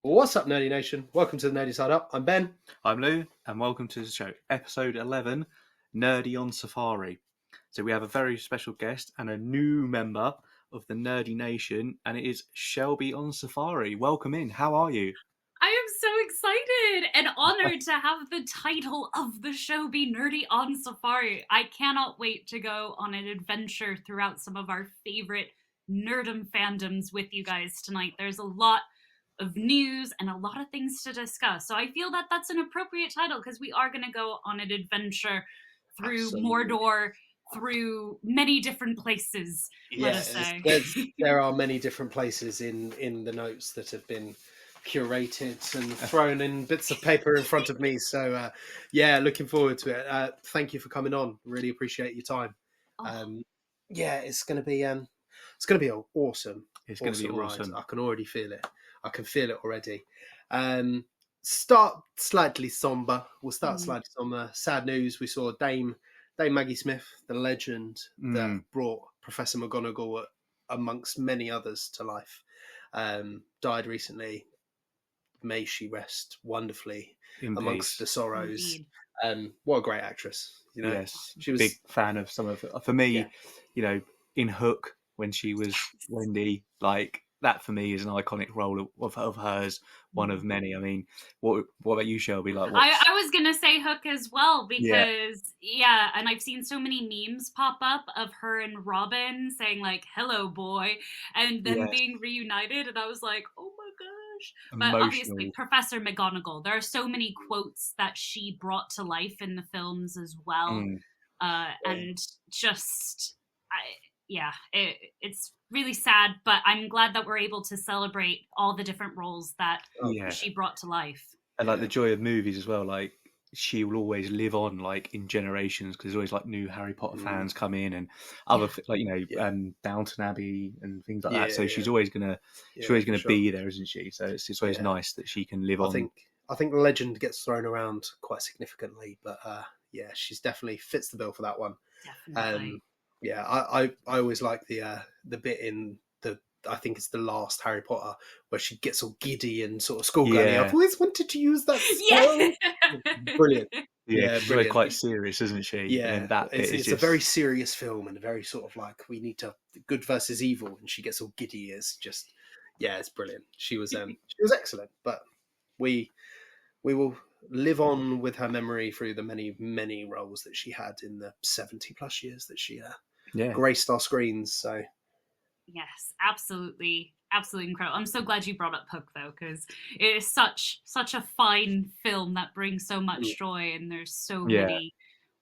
What's up, Nerdy Nation? Welcome to the Nerdy Side Up. I'm Ben. I'm Lou, and welcome to the show, episode 11, Nerdy on Safari. So we have a very special guest and a new member of the Nerdy Nation, and it is Shelby on Safari. Welcome in. How are you? I am so excited and honored to have the title of the show be Nerdy on Safari. I cannot wait to go on an adventure throughout some of our favorite nerdum fandoms with you guys tonight. There's a lot of news and a lot of things to discuss. So I feel that that's an appropriate title because we are going to go on an adventure through Mordor, through many different places, let us say. There are many different places in the notes that have been curated and thrown in bits of paper in front of me. So, looking forward to it. Thank you for coming on. Really appreciate your time. It's going to be awesome. It's going to be awesome. I can already feel it. I can feel it already. Start slightly somber. We'll start slightly somber. Sad news. We saw Dame Maggie Smith, the legend that brought Professor McGonagall amongst many others to life. Died recently. May she rest wonderfully amongst the sorrows. What a great actress. You know? Yes, she was a big fan of some of it. For me, in Hook, when she was Wendy, like that for me is an iconic role of hers, one of many. I mean, what about you, Shelby? Like, I was gonna say Hook as well because and I've seen so many memes pop up of her and Robin saying like "Hello, boy," and then being reunited, and I was like, oh my gosh! But obviously, Professor McGonagall. There are so many quotes that she brought to life in the films as well, and just it's really sad, but I'm glad that we're able to celebrate all the different roles that she brought to life. And like the joy of movies as well, like she will always live on like in generations because there's always like new Harry Potter fans come in and other Downton Abbey and things like that. So she's always gonna be there, isn't she? So it's always nice that she can live on. I think legend gets thrown around quite significantly, but she's definitely fits the bill for that one. Definitely. I always like the bit in I think it's the last Harry Potter where she gets all giddy and sort of schoolgirly. I've always wanted to use that spell. Brilliant. She's really quite serious, isn't she? Yeah, it's a very serious film and very sort of like we need to good versus evil, and she gets all giddy. It's just it's brilliant. She was excellent, but we will live on with her memory through the many, many roles that she had in the 70 plus years that she graced our screens. So yes, absolutely incredible. I'm so glad you brought up Hook though, because it is such a fine film that brings so much joy, and there's so many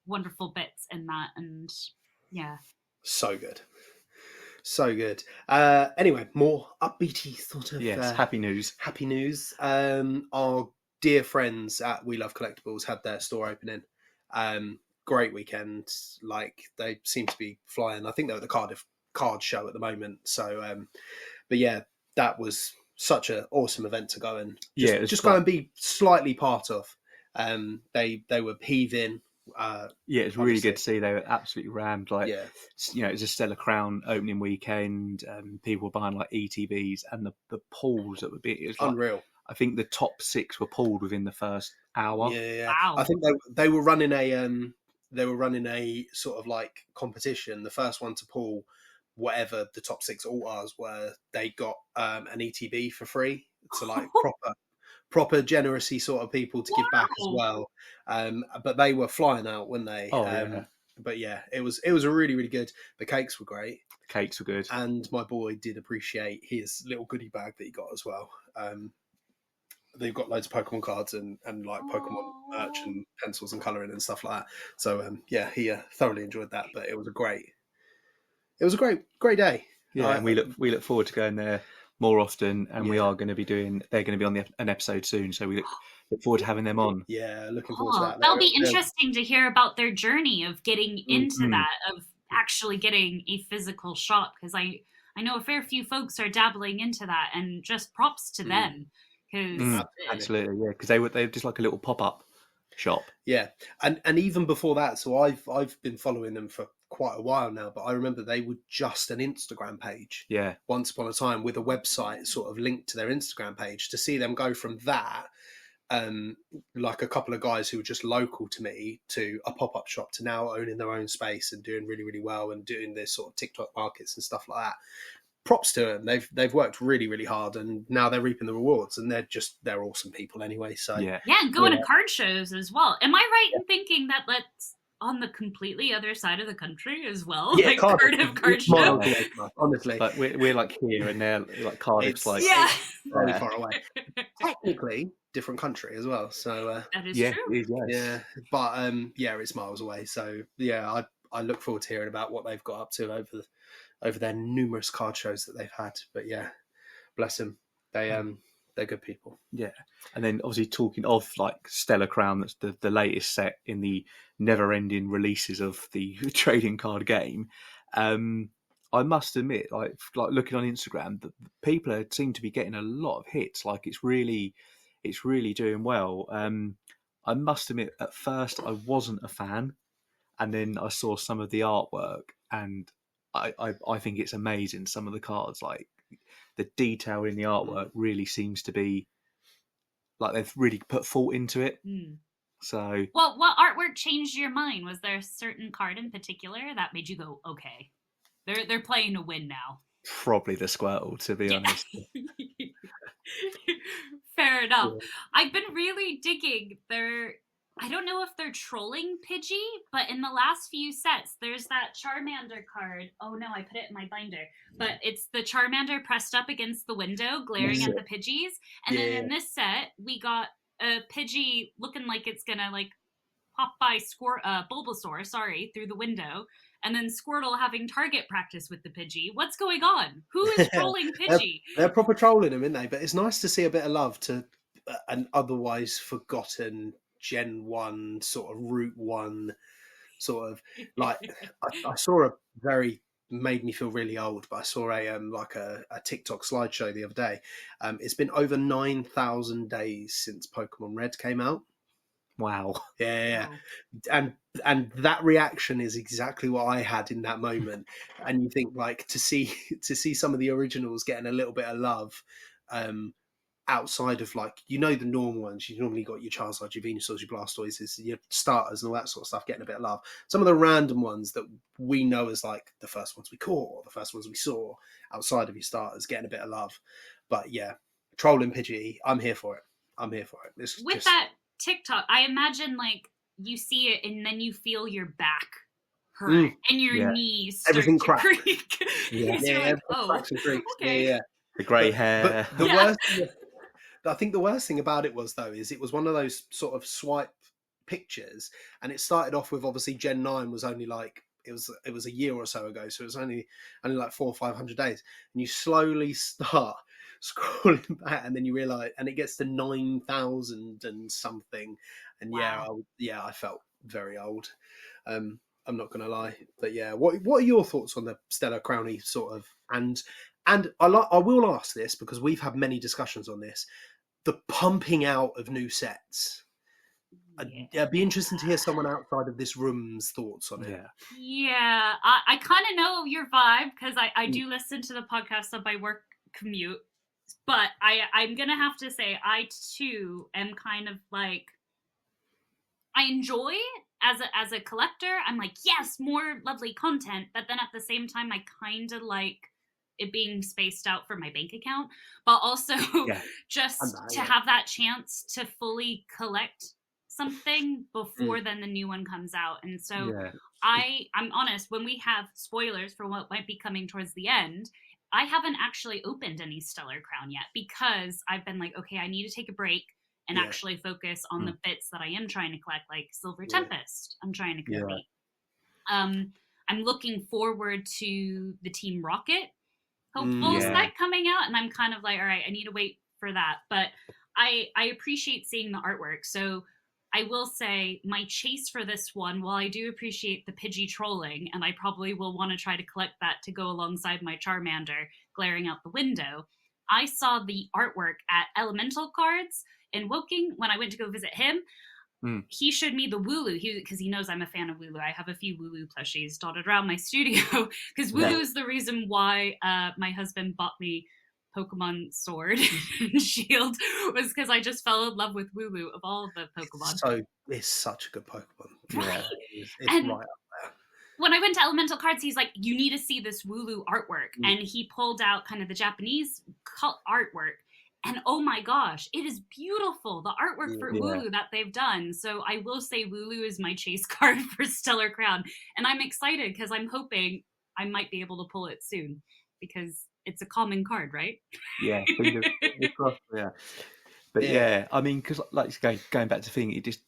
wonderful bits in that, and so good. Anyway, more upbeaty sort of happy news. Our dear friends at We Love Collectibles had their store opening. Great weekend. Like they seem to be flying. I think they're at the Cardiff card show at the moment. So, that was such an awesome event to go and go and be slightly part of. They were heaving. It's really good to see. They were absolutely rammed. Like, it was a Stella Crown opening weekend. People were buying like ETBs, and the pools that would be it was unreal. Like, I think the top 6 were pulled within the first hour. Yeah. Wow. I think they were running a sort of like competition. The first one to pull whatever the top 6 altars were, they got an ETB for free. So like proper generosity sort of people to give back as well. But they were flying out, weren't they? But it was a really, really good. The cakes were great. And my boy did appreciate his little goodie bag that he got as well. They've got loads of Pokemon cards and like Pokemon merch and pencils and colouring and stuff like that. So he thoroughly enjoyed that. But it was a great day. Yeah, and we look forward to going there more often, and we are going to be they're going to be on an episode soon, so we look forward to having them on. Yeah, looking forward to that. That'll be interesting to hear about their journey of getting into that, of actually getting a physical shop, because I know a fair few folks are dabbling into that, and just props to them. Absolutely, because they were just like a little pop-up shop. Yeah, and even before that, so I've been following them for quite a while now, but I remember they were just an Instagram page. Yeah. Once upon a time, with a website sort of linked to their Instagram page. To see them go from that, like a couple of guys who were just local to me, to a pop-up shop, to now owning their own space and doing really, really well and doing this sort of TikTok markets and stuff like that. Props to them. They've worked really, really hard, and now they're reaping the rewards, and they're awesome people anyway. So yeah, and going to card shows as well. Am I right in thinking that that's on the completely other side of the country as well? Yeah, like Cardiff card show. Honestly, like we're like here, and they're like Cardiff's like very far away. Technically, different country as well. So that is true. It is, yes. Yeah, but it's miles away. So yeah, I look forward to hearing about what they've got up to over their numerous card shows that they've had. But yeah, bless them. They're good people. Yeah. And then obviously talking of like Stellar Crown, that's the latest set in the never-ending releases of the trading card game. I must admit, like looking on Instagram, the people seem to be getting a lot of hits. Like it's really doing well. I must admit, at first I wasn't a fan, and then I saw some of the artwork, and I think it's amazing. Some of the cards, like the detail in the artwork, really seems to be like they've really put thought into it. So, well, what artwork changed your mind? Was there a certain card in particular that made you go, okay, they're playing to win now? Probably the Squirtle, to be honest. Fair enough. Yeah. I've been really digging I don't know if they're trolling Pidgey, but in the last few sets, there's that Charmander card. Oh no, I put it in my binder. But it's the Charmander pressed up against the window, glaring at the Pidgeys. And then in this set, we got a Pidgey looking like it's gonna like pop by Bulbasaur, through the window. And then Squirtle having target practice with the Pidgey. What's going on? Who is trolling Pidgey? They're proper trolling him, aren't they? But it's nice to see a bit of love to an otherwise forgotten Gen 1 sort of Route 1 sort of like I saw made me feel really old, but I saw a TikTok slideshow the other day. It's been over 9,000 days since Pokemon Red came out. Wow. Yeah. And that reaction is exactly what I had in that moment. And you think like to see some of the originals getting a little bit of love, outside of like, the normal ones. You normally got your Charizard, your Venusaurs, your Blastoises, your starters and all that sort of stuff getting a bit of love. Some of the random ones that we know as like the first ones we caught or the first ones we saw outside of your starters getting a bit of love. But yeah, trolling Pidgey, I'm here for it. With that TikTok, I imagine like you see it and then you feel your back hurt and your knees start everything to cracks. creak. Yeah, like, cracks and creaks. Okay. Yeah. The grey hair. But the worst. I think the worst thing about it was it was one of those sort of swipe pictures, and it started off with obviously Gen 9 was only like it was a year or so ago, so it was only like 400 or 500 days, and you slowly start scrolling back, and then you realize, and it gets to 9,000 and something, and wow. I felt very old. I'm not gonna lie, but yeah, what are your thoughts on the Stellar Crowny sort of and I will ask this because we've had many discussions on this, the pumping out of new sets. It'd be interesting to hear someone outside of this room's thoughts on it. Yeah, I kind of know your vibe because I do listen to the podcast on my work commute, but I'm going to have to say I too am kind of like, I enjoy as a collector. I'm like, yes, more lovely content, but then at the same time, I kind of like it being spaced out for my bank account, but also just to have that chance to fully collect something before then the new one comes out. And so I'm honest, when we have spoilers for what might be coming towards the end, I haven't actually opened any Stellar Crown yet because I've been like, okay, I need to take a break and actually focus on the bits that I am trying to collect, like Silver Tempest. I'm trying to complete. I'm looking forward to the Team Rocket hopeful set coming out, and I'm kind of like, all right, I need to wait for that. But I appreciate seeing the artwork. So I will say my chase for this one, while I do appreciate the Pidgey trolling, and I probably will want to try to collect that to go alongside my Charmander glaring out the window, I saw the artwork at Elemental Cards in Woking when I went to go visit him. he showed me the Wooloo because he knows I'm a fan of Wooloo. I have a few Wooloo plushies dotted around my studio because Wooloo is the reason why my husband bought me Pokemon Sword and Shield, was because I just fell in love with Wooloo of all the Pokemon. So it's such a good Pokemon. Right. It's and right up there. When I went to Elemental Cards, he's like, you need to see this Wooloo artwork. And he pulled out kind of the Japanese artwork. And oh my gosh, it is beautiful. The artwork for Wooloo that they've done. So I will say Wooloo is my chase card for Stellar Crown. And I'm excited because I'm hoping I might be able to pull it soon because it's a common card, right? Yeah. Yeah. But I mean, because like going back to thing, it just,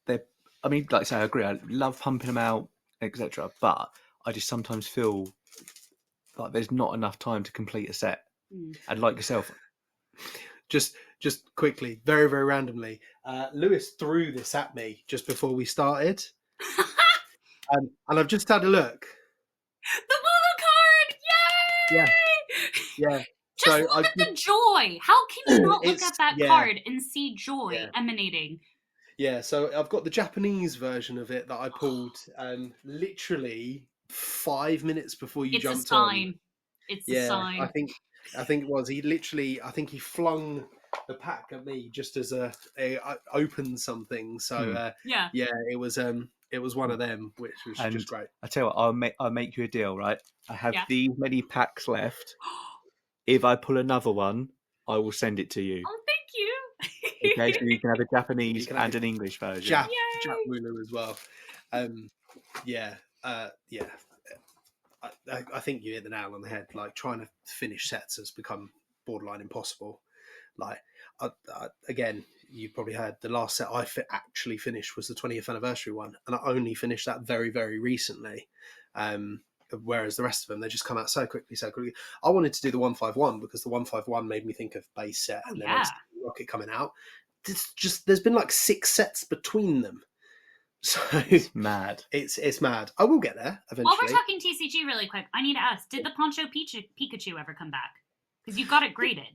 I mean, like I say, I agree. I love pumping them out, etc. But I just sometimes feel like there's not enough time to complete a set. And like yourself, just quickly, very, very randomly, Lewis threw this at me just before we started. And I've just had a look. The Wooloo card! Yay! Yeah. Just look at the joy. How can you not look at that card and see joy emanating? Yeah, so I've got the Japanese version of it that I pulled literally 5 minutes before you jumped on. It's a sign. I think it was. I think he flung the pack at me just as I opened something. So it was one of them, which was just great. I tell you what, I'll make you a deal, right? I have these many packs left. If I pull another one, I will send it to you. Oh, thank you. Okay, so you can have a Japanese and an English version. Jap Wooloo as well. I think you hit the nail on the head. Like, trying to finish sets has become borderline impossible. Like, again, you probably heard the last set I actually finished was the 20th anniversary one, and I only finished that very, very recently. Whereas the rest of them, they just come out so quickly. I wanted to do the 151 because the 151 made me think of base set, and then Rocket coming out. There's been like 6 sets between them. So it's mad. It's mad. I will get there eventually. While we're talking TCG really quick, I need to ask, did the Poncho Pikachu ever come back? Because you got it graded.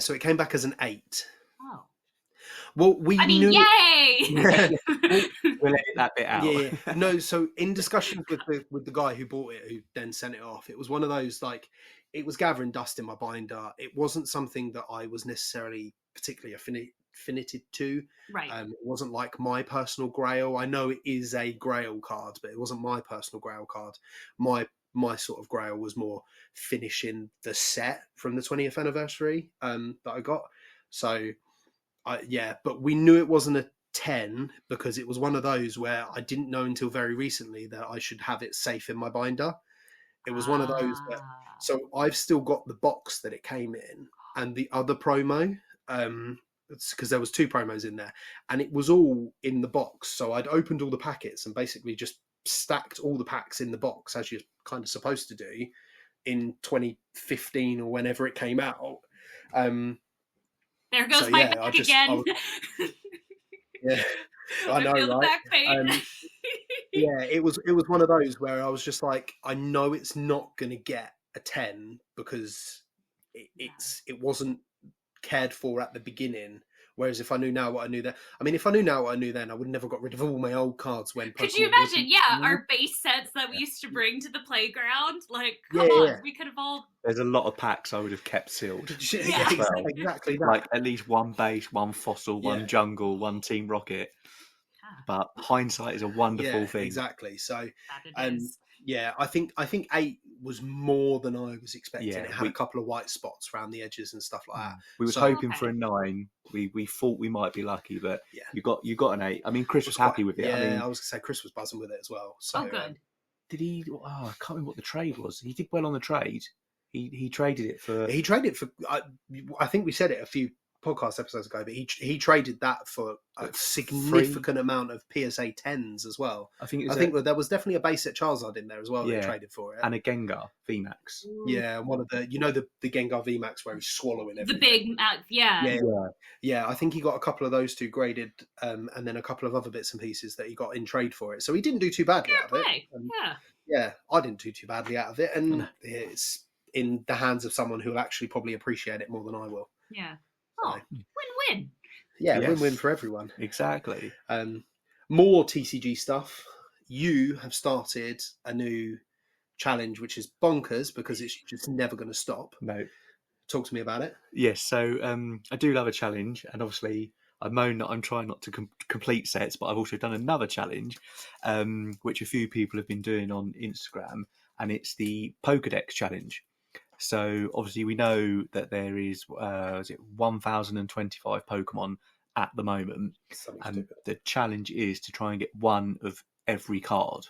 So it came back as an 8. Oh. Well, knew... yay! We'll edit that bit out. Yeah. No, so in discussions with the guy who bought it, who then sent it off, it was one of those, like, it was gathering dust in my binder. It wasn't something that I was necessarily particularly affinited to. Right. It wasn't like my personal grail. I know it is a grail card, but it wasn't my personal grail card. My sort of grail was more finishing the set from the 20th anniversary that I got. So, but we knew it wasn't a 10 because it was one of those where I didn't know until very recently that I should have it safe in my binder. It was one of those that, so I've still got the box that it came in and the other promo, because there was 2 promos in there, and it was all in the box. So I'd opened all the packets and basically just stacked all the packs in the box as you're kind of supposed to do in 2015 or whenever it came out. There goes my back again. I know, feel the back pain. It was one of those where I was just like, I know it's not going to get a 10 because it wasn't cared for at the beginning. Whereas if I knew now what I knew then, if I knew now what I knew then, I would never got rid of all my old cards when. Could you imagine? Our base sets that we used to bring to the playground. Like, come on, we could have all. There's a lot of packs I would have kept sealed. Exactly that. Like at least one base, one fossil, one jungle, one Team Rocket. But hindsight is a wonderful thing. Exactly. So, I think 8 was more than I was expecting. It had a couple of white spots around the edges and stuff like that. We were hoping for a 9. We thought we might be lucky, but you got an 8. I mean, Chris was happy with it. Yeah, I was going to say Chris was buzzing with it as well. So, good. Did he? Oh, I can't remember what the trade was. He did well on the trade. He traded it for. He traded for. I think we said it a few podcast episodes ago, but he traded that for a significant amount of PSA 10s as well. I think there was definitely a base set Charizard in there as well. That traded for it, and a Gengar VMAX. Yeah, one of the the Gengar VMAX where he's swallowing everything. The big yeah. I think he got a couple of those 2 graded, and then a couple of other bits and pieces that he got in trade for it. So he didn't do too badly out of it. I didn't do too badly out of it, and it's in the hands of someone who will actually probably appreciate it more than I will. Yeah. Oh, win-win. Yeah, Yes. win-win for everyone. Exactly. More TCG stuff. You have started a new challenge, which is bonkers because it's just never going to stop. No. Talk to me about it. Yes, so I do love a challenge, and obviously I moan that I'm trying not to complete sets, but I've also done another challenge, which a few people have been doing on Instagram, and it's the Pokédex challenge. So obviously we know that there is 1,025 Pokemon at the moment, and the challenge is to try and get one of every card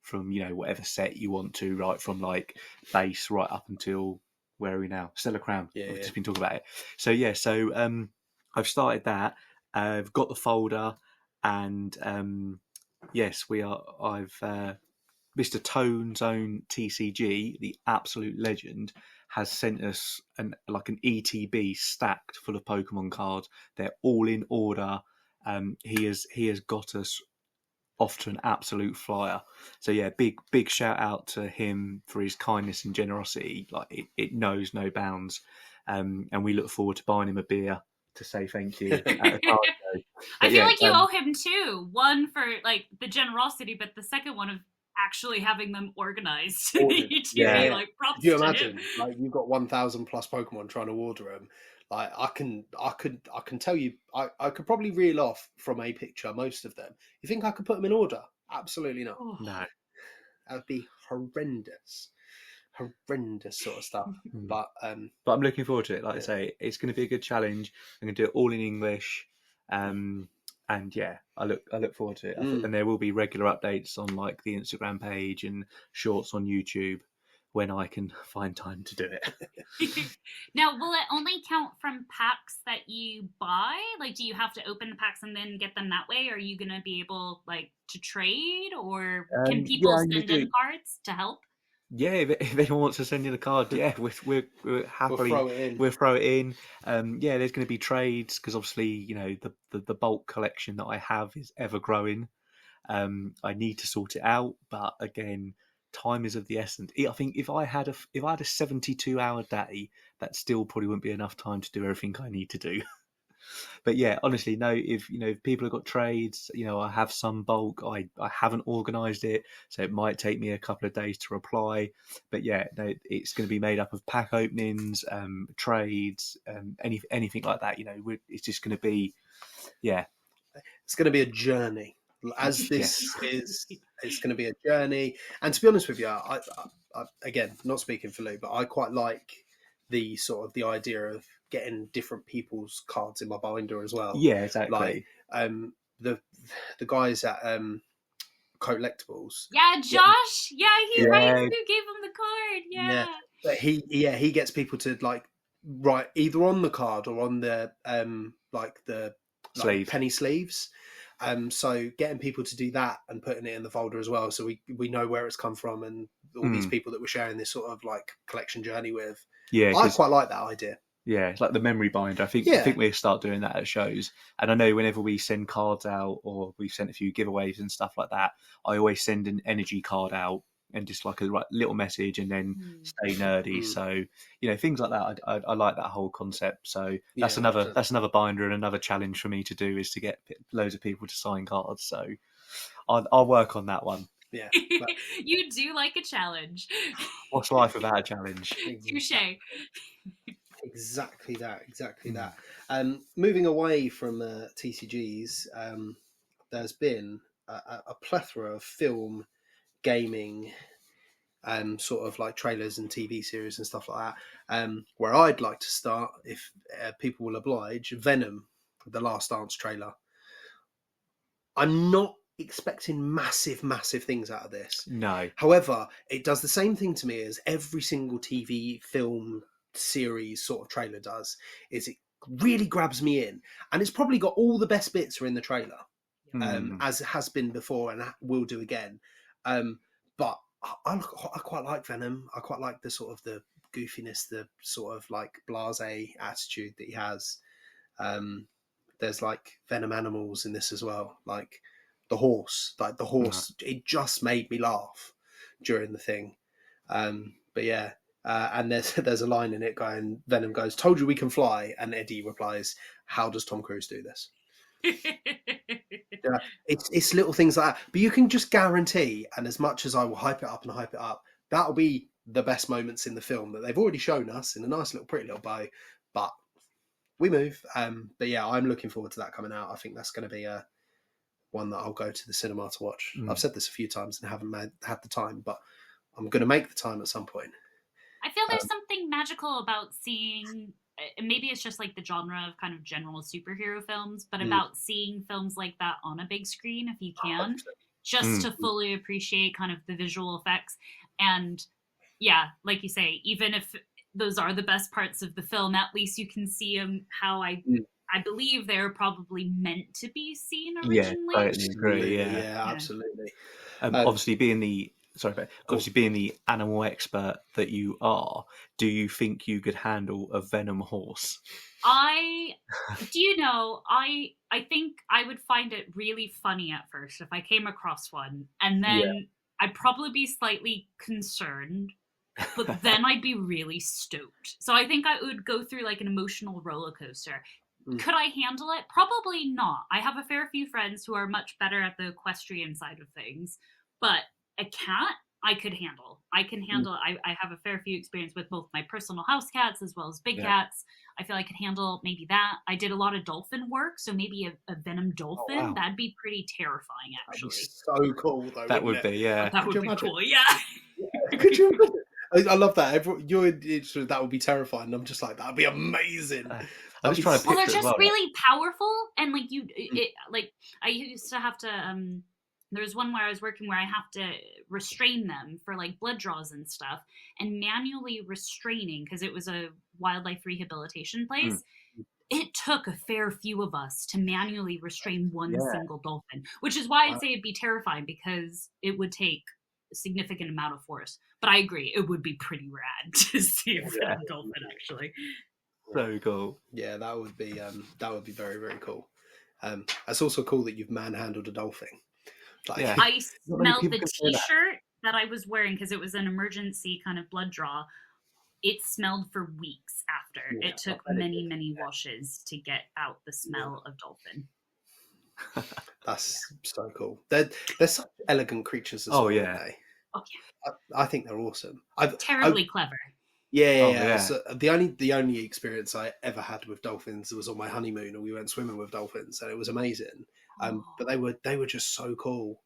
from whatever set you want to, right from like base right up until where are we now? Stellar Crown. We've just been talking about it. So I've started that. I've got the folder, and yes, I've Mr. Tone's own TCG, the absolute legend, has sent us an ETB stacked full of Pokemon cards. They're all in order. He has got us off to an absolute flyer. So yeah, big shout out to him for his kindness and generosity. Like it knows no bounds, and we look forward to buying him a beer to say thank you at a card show. I feel like you owe him two. One for like the generosity, but the second one of actually having them organized. Like props. Do you imagine? Like you've got 1,000 plus Pokemon trying to order them. Like I can tell you, I could probably reel off from a picture most of them. You think I could put them in order? Absolutely not. No, that would be horrendous sort of stuff. But I'm looking forward to it. Like I say, it's going to be a good challenge. I'm going to do it all in English, and yeah, I look forward to it. And there will be regular updates on like the Instagram page and shorts on YouTube when I can find time to do it. Now, will it only count from packs that you buy? Like, do you have to open the packs and then get them that way? Are you going to be able like to trade, or can people send in cards to help? Yeah, if anyone wants to send in a card, yeah, we're happily we'll throw it in. Yeah, there's going to be trades because obviously the bulk collection that I have is ever growing. I need to sort it out, but again, time is of the essence. I think if I had a 72-hour day, that still probably wouldn't be enough time to do everything I need to do. But yeah, honestly, no. If people have got trades, I have some bulk. I haven't organised it, so it might take me a couple of days to reply. But yeah, no, it's going to be made up of pack openings, trades, anything like that. It's just going to be, it's going to be a journey. As this is, it's going to be a journey. And to be honest with you, I again, not speaking for Lou, but I quite like the idea of getting different people's cards in my binder as well. Yeah, exactly. Like the guys at Collectibles. Yeah, Josh. Yeah, he writes who gave him the card. Yeah. But he gets people to like write either on the card or on the sleeve. Penny sleeves. So getting people to do that and putting it in the folder as well, so we know where it's come from and all these people that we're sharing this sort of like collection journey with. Yeah, I quite like that idea. Yeah, it's like the memory binder. I think we'll start doing that at shows. And I know whenever we send cards out or we've sent a few giveaways and stuff like that, I always send an energy card out and just like a little message and then stay nerdy. So, things like that. I like that whole concept. So that's another binder and another challenge for me to do is to get loads of people to sign cards. So I'll work on that one. Yeah. You do like a challenge. What's life without a challenge? Touche. Exactly that. Moving away from TCGs, there's been a plethora of film, gaming, sort of like trailers and TV series and stuff like that. Where I'd like to start, if people will oblige, Venom, the Last Dance trailer. I'm not expecting massive things out of this. No. However, it does the same thing to me as every single TV, film, series sort of trailer does, is it really grabs me in, and it's probably got all the best bits are in the trailer, as it has been before and will do again. But I quite like Venom. I quite like the sort of the goofiness, the sort of like blasé attitude that he has. There's like Venom animals in this as well, like the horse. It just made me laugh during the thing. But yeah. and there's a line in it going, Venom goes, "Told you we can fly," and Eddie replies, "How does Tom Cruise do this?" It's little things like that, but you can just guarantee, and as much as I will hype it up and hype it up, that'll be the best moments in the film that they've already shown us in a nice little pretty little bow, but we move. But yeah, I'm looking forward to that coming out. I think that's going to be one that I'll go to the cinema to watch. I've said this a few times and haven't had the time, but I'm going to make the time at some point. I feel there's something magical about seeing, maybe it's just like the genre of kind of general superhero films, but about seeing films like that on a big screen, if you can, 100%. Just to fully appreciate kind of the visual effects. And yeah, like you say, even if those are the best parts of the film, at least you can see them how I believe they're probably meant to be seen originally. Yeah, totally agree. Yeah, absolutely. Obviously, being the animal expert that you are, do you think you could handle a venom horse? I think I would find it really funny at first if I came across one, and then I'd probably be slightly concerned, but then I'd be really stoked. So I think I would go through like an emotional roller coaster. Could I handle it? Probably not. I have a fair few friends who are much better at the equestrian side of things, but a cat I could handle. I can handle it. I have a fair few experience with both my personal house cats as well as big cats. I feel I could handle maybe that. I did a lot of dolphin work, so maybe a venom dolphin. Oh, wow. That'd be pretty terrifying, actually. That'd be so cool, though. That would be, yeah. That would be cool, yeah. Could you imagine? I love that. That would be terrifying. I'm just like, that'd be amazing. I was trying to picture they're just really powerful, and like like I used to have to. There was one where I was working where I have to restrain them for like blood draws and stuff, and manually restraining, because it was a wildlife rehabilitation place. It took a fair few of us to manually restrain one single dolphin, which is why I'd say it'd be terrifying, because it would take a significant amount of force. But I agree, it would be pretty rad to see a dolphin, actually. So cool. Yeah, that would be very, very cool. It's also cool that you've manhandled a dolphin. Like, I smelled the t-shirt that I was wearing, because it was an emergency kind of blood draw. It smelled for weeks after. It took many washes to get out the smell of dolphin. That's so cool. They're such elegant creatures as well. Yeah. Oh yeah. I think they're awesome. Terribly clever. Yeah. So the only experience I ever had with dolphins was on my honeymoon, and we went swimming with dolphins, and it was amazing. But they were just so cool.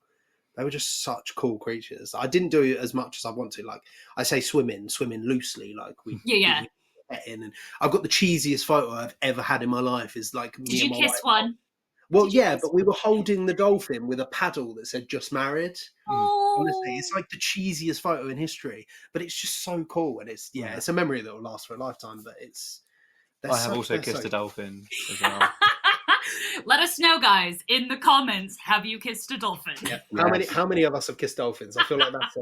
They were just such cool creatures. I didn't do it as much as I want to. Like I say, swimming loosely. Like we in, and I've got the cheesiest photo I've ever had in my life. Is like me. Did you kiss one? Well, but we were holding the dolphin with a paddle that said "just married." Oh. Honestly, it's like the cheesiest photo in history, but it's just so cool, and it's a memory that will last for a lifetime. But I have also kissed a dolphin as well. Let us know, guys, in the comments. Have you kissed a dolphin? Yeah. How many of us have kissed dolphins? I feel like that's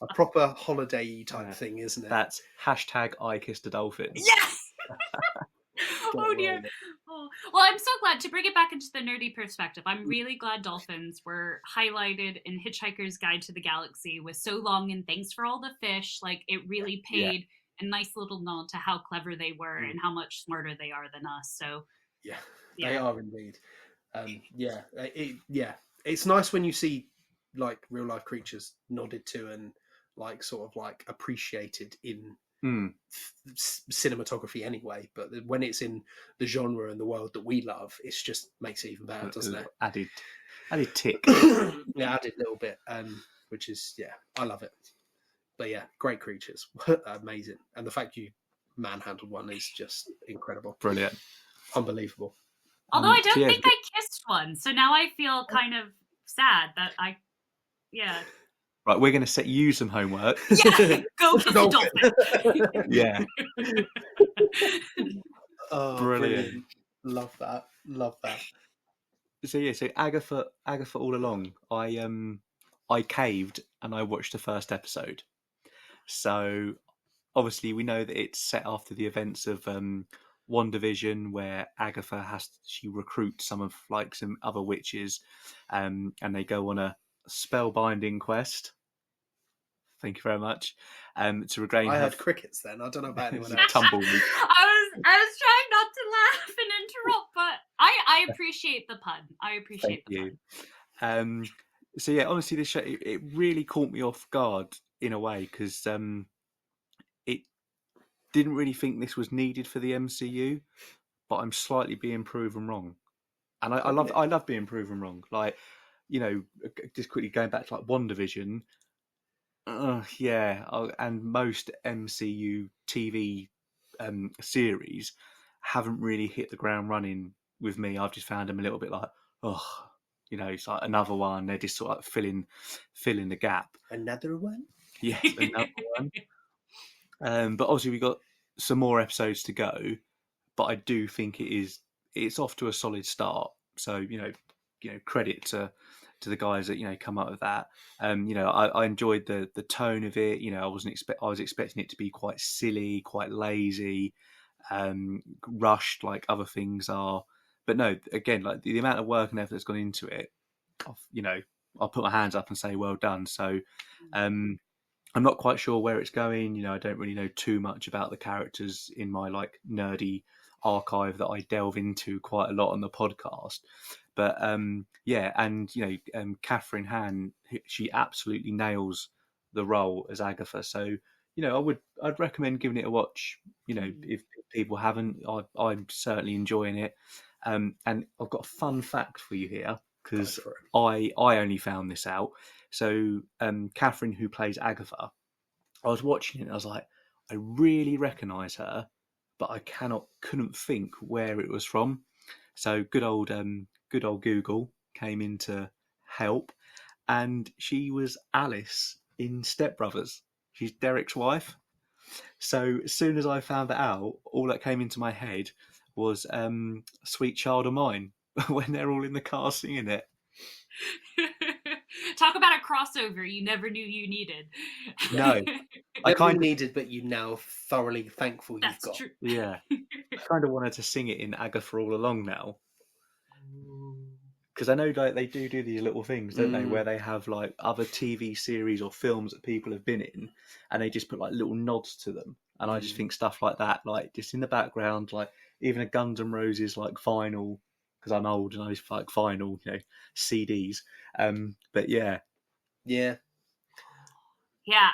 a proper holiday type thing, isn't it? That's hashtag I kissed a dolphin. Yes. Oh dear. Oh. Well, I'm so glad to bring it back into the nerdy perspective. I'm really glad dolphins were highlighted in Hitchhiker's Guide to the Galaxy with so long and thanks for all the fish. Like, it really paid a nice little nod to how clever they were and how much smarter they are than us. So they are indeed. It's nice when you see like real life creatures nodded to and like sort of like appreciated in cinematography anyway, but when it's in the genre and the world that we love, it just makes it even better, doesn't it? Added tick. Added little bit, which is I love it. But great creatures. Amazing. And the fact you manhandled one is just incredible. Brilliant. Unbelievable. Although I don't think I kissed one, so now I feel kind of sad that Right, we're going to set you some homework. Yeah, go kiss a dolphin. Yeah. Brilliant. Love that. So Agatha all along, I caved and I watched the first episode. So obviously we know that it's set after the events of WandaVision, where Agatha she recruits some other witches, and they go on a spellbinding quest. Thank you very much. To regain. I heard crickets then. I don't know about anyone else. Tumbleweed. I was trying not to laugh and interrupt, but I appreciate the pun. I appreciate the pun. So yeah, honestly, this show it really caught me off guard in a way because it didn't really think this was needed for the MCU, but I'm slightly being proven wrong, and I love being proven wrong. Like, you know, just quickly going back to like WandaVision. And most MCU TV series haven't really hit the ground running with me. I've just found them a little bit like, it's like another one. They're just sort of like filling the gap. Another one? Yes, another one. But obviously we've got some more episodes to go. But I do think it's off to a solid start. So, credit to the guys that come up with that. I enjoyed the tone of it. I was expecting it to be quite silly, quite lazy, rushed like other things are. But no, again, like the amount of work and effort that's gone into it, I'll put my hands up and say well done. So I'm not quite sure where it's going. I don't really know too much about the characters in my like nerdy archive that I delve into quite a lot on the podcast. But Catherine Hahn, she absolutely nails the role as Agatha. So I'd recommend giving it a watch. If people haven't, I'm certainly enjoying it. And I've got a fun fact for you here because I only found this out. So Catherine, who plays Agatha, I was watching it and I was like, I really recognise her, but I couldn't think where it was from. So good old Google came in to help, and she was Alice in Step Brothers. She's Derek's wife. So as soon as I found that out, all that came into my head was Sweet Child of Mine when they're all in the car singing it. Talk about a crossover you never knew you needed. No. I kind of needed, but you now thoroughly thankful you've got. True. Yeah. I kind of wanted to sing it in Agatha All Along now. Because I know like they do these little things, don't they, where they have like other TV series or films that people have been in, and they just put like little nods to them. And I just think stuff like that, like just in the background, like even a Guns N' Roses like vinyl, because I'm old and I just like vinyl, CDs. But yeah. Yeah,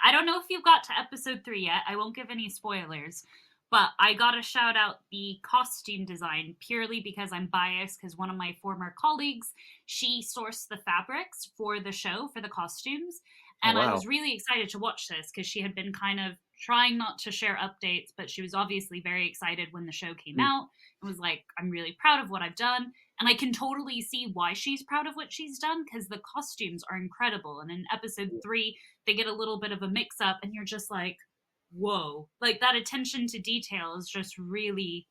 I don't know if you've got to episode 3 yet. I won't give any spoilers. But I got to shout out the costume design purely because I'm biased, because one of my former colleagues, she sourced the fabrics for the show, for the costumes. And I was really excited to watch this because she had been kind of trying not to share updates, but she was obviously very excited when the show came out and was like, I'm really proud of what I've done. And I can totally see why she's proud of what she's done because the costumes are incredible. And in episode 3, they get a little bit of a mix up and you're just like, whoa, like that attention to detail is just really,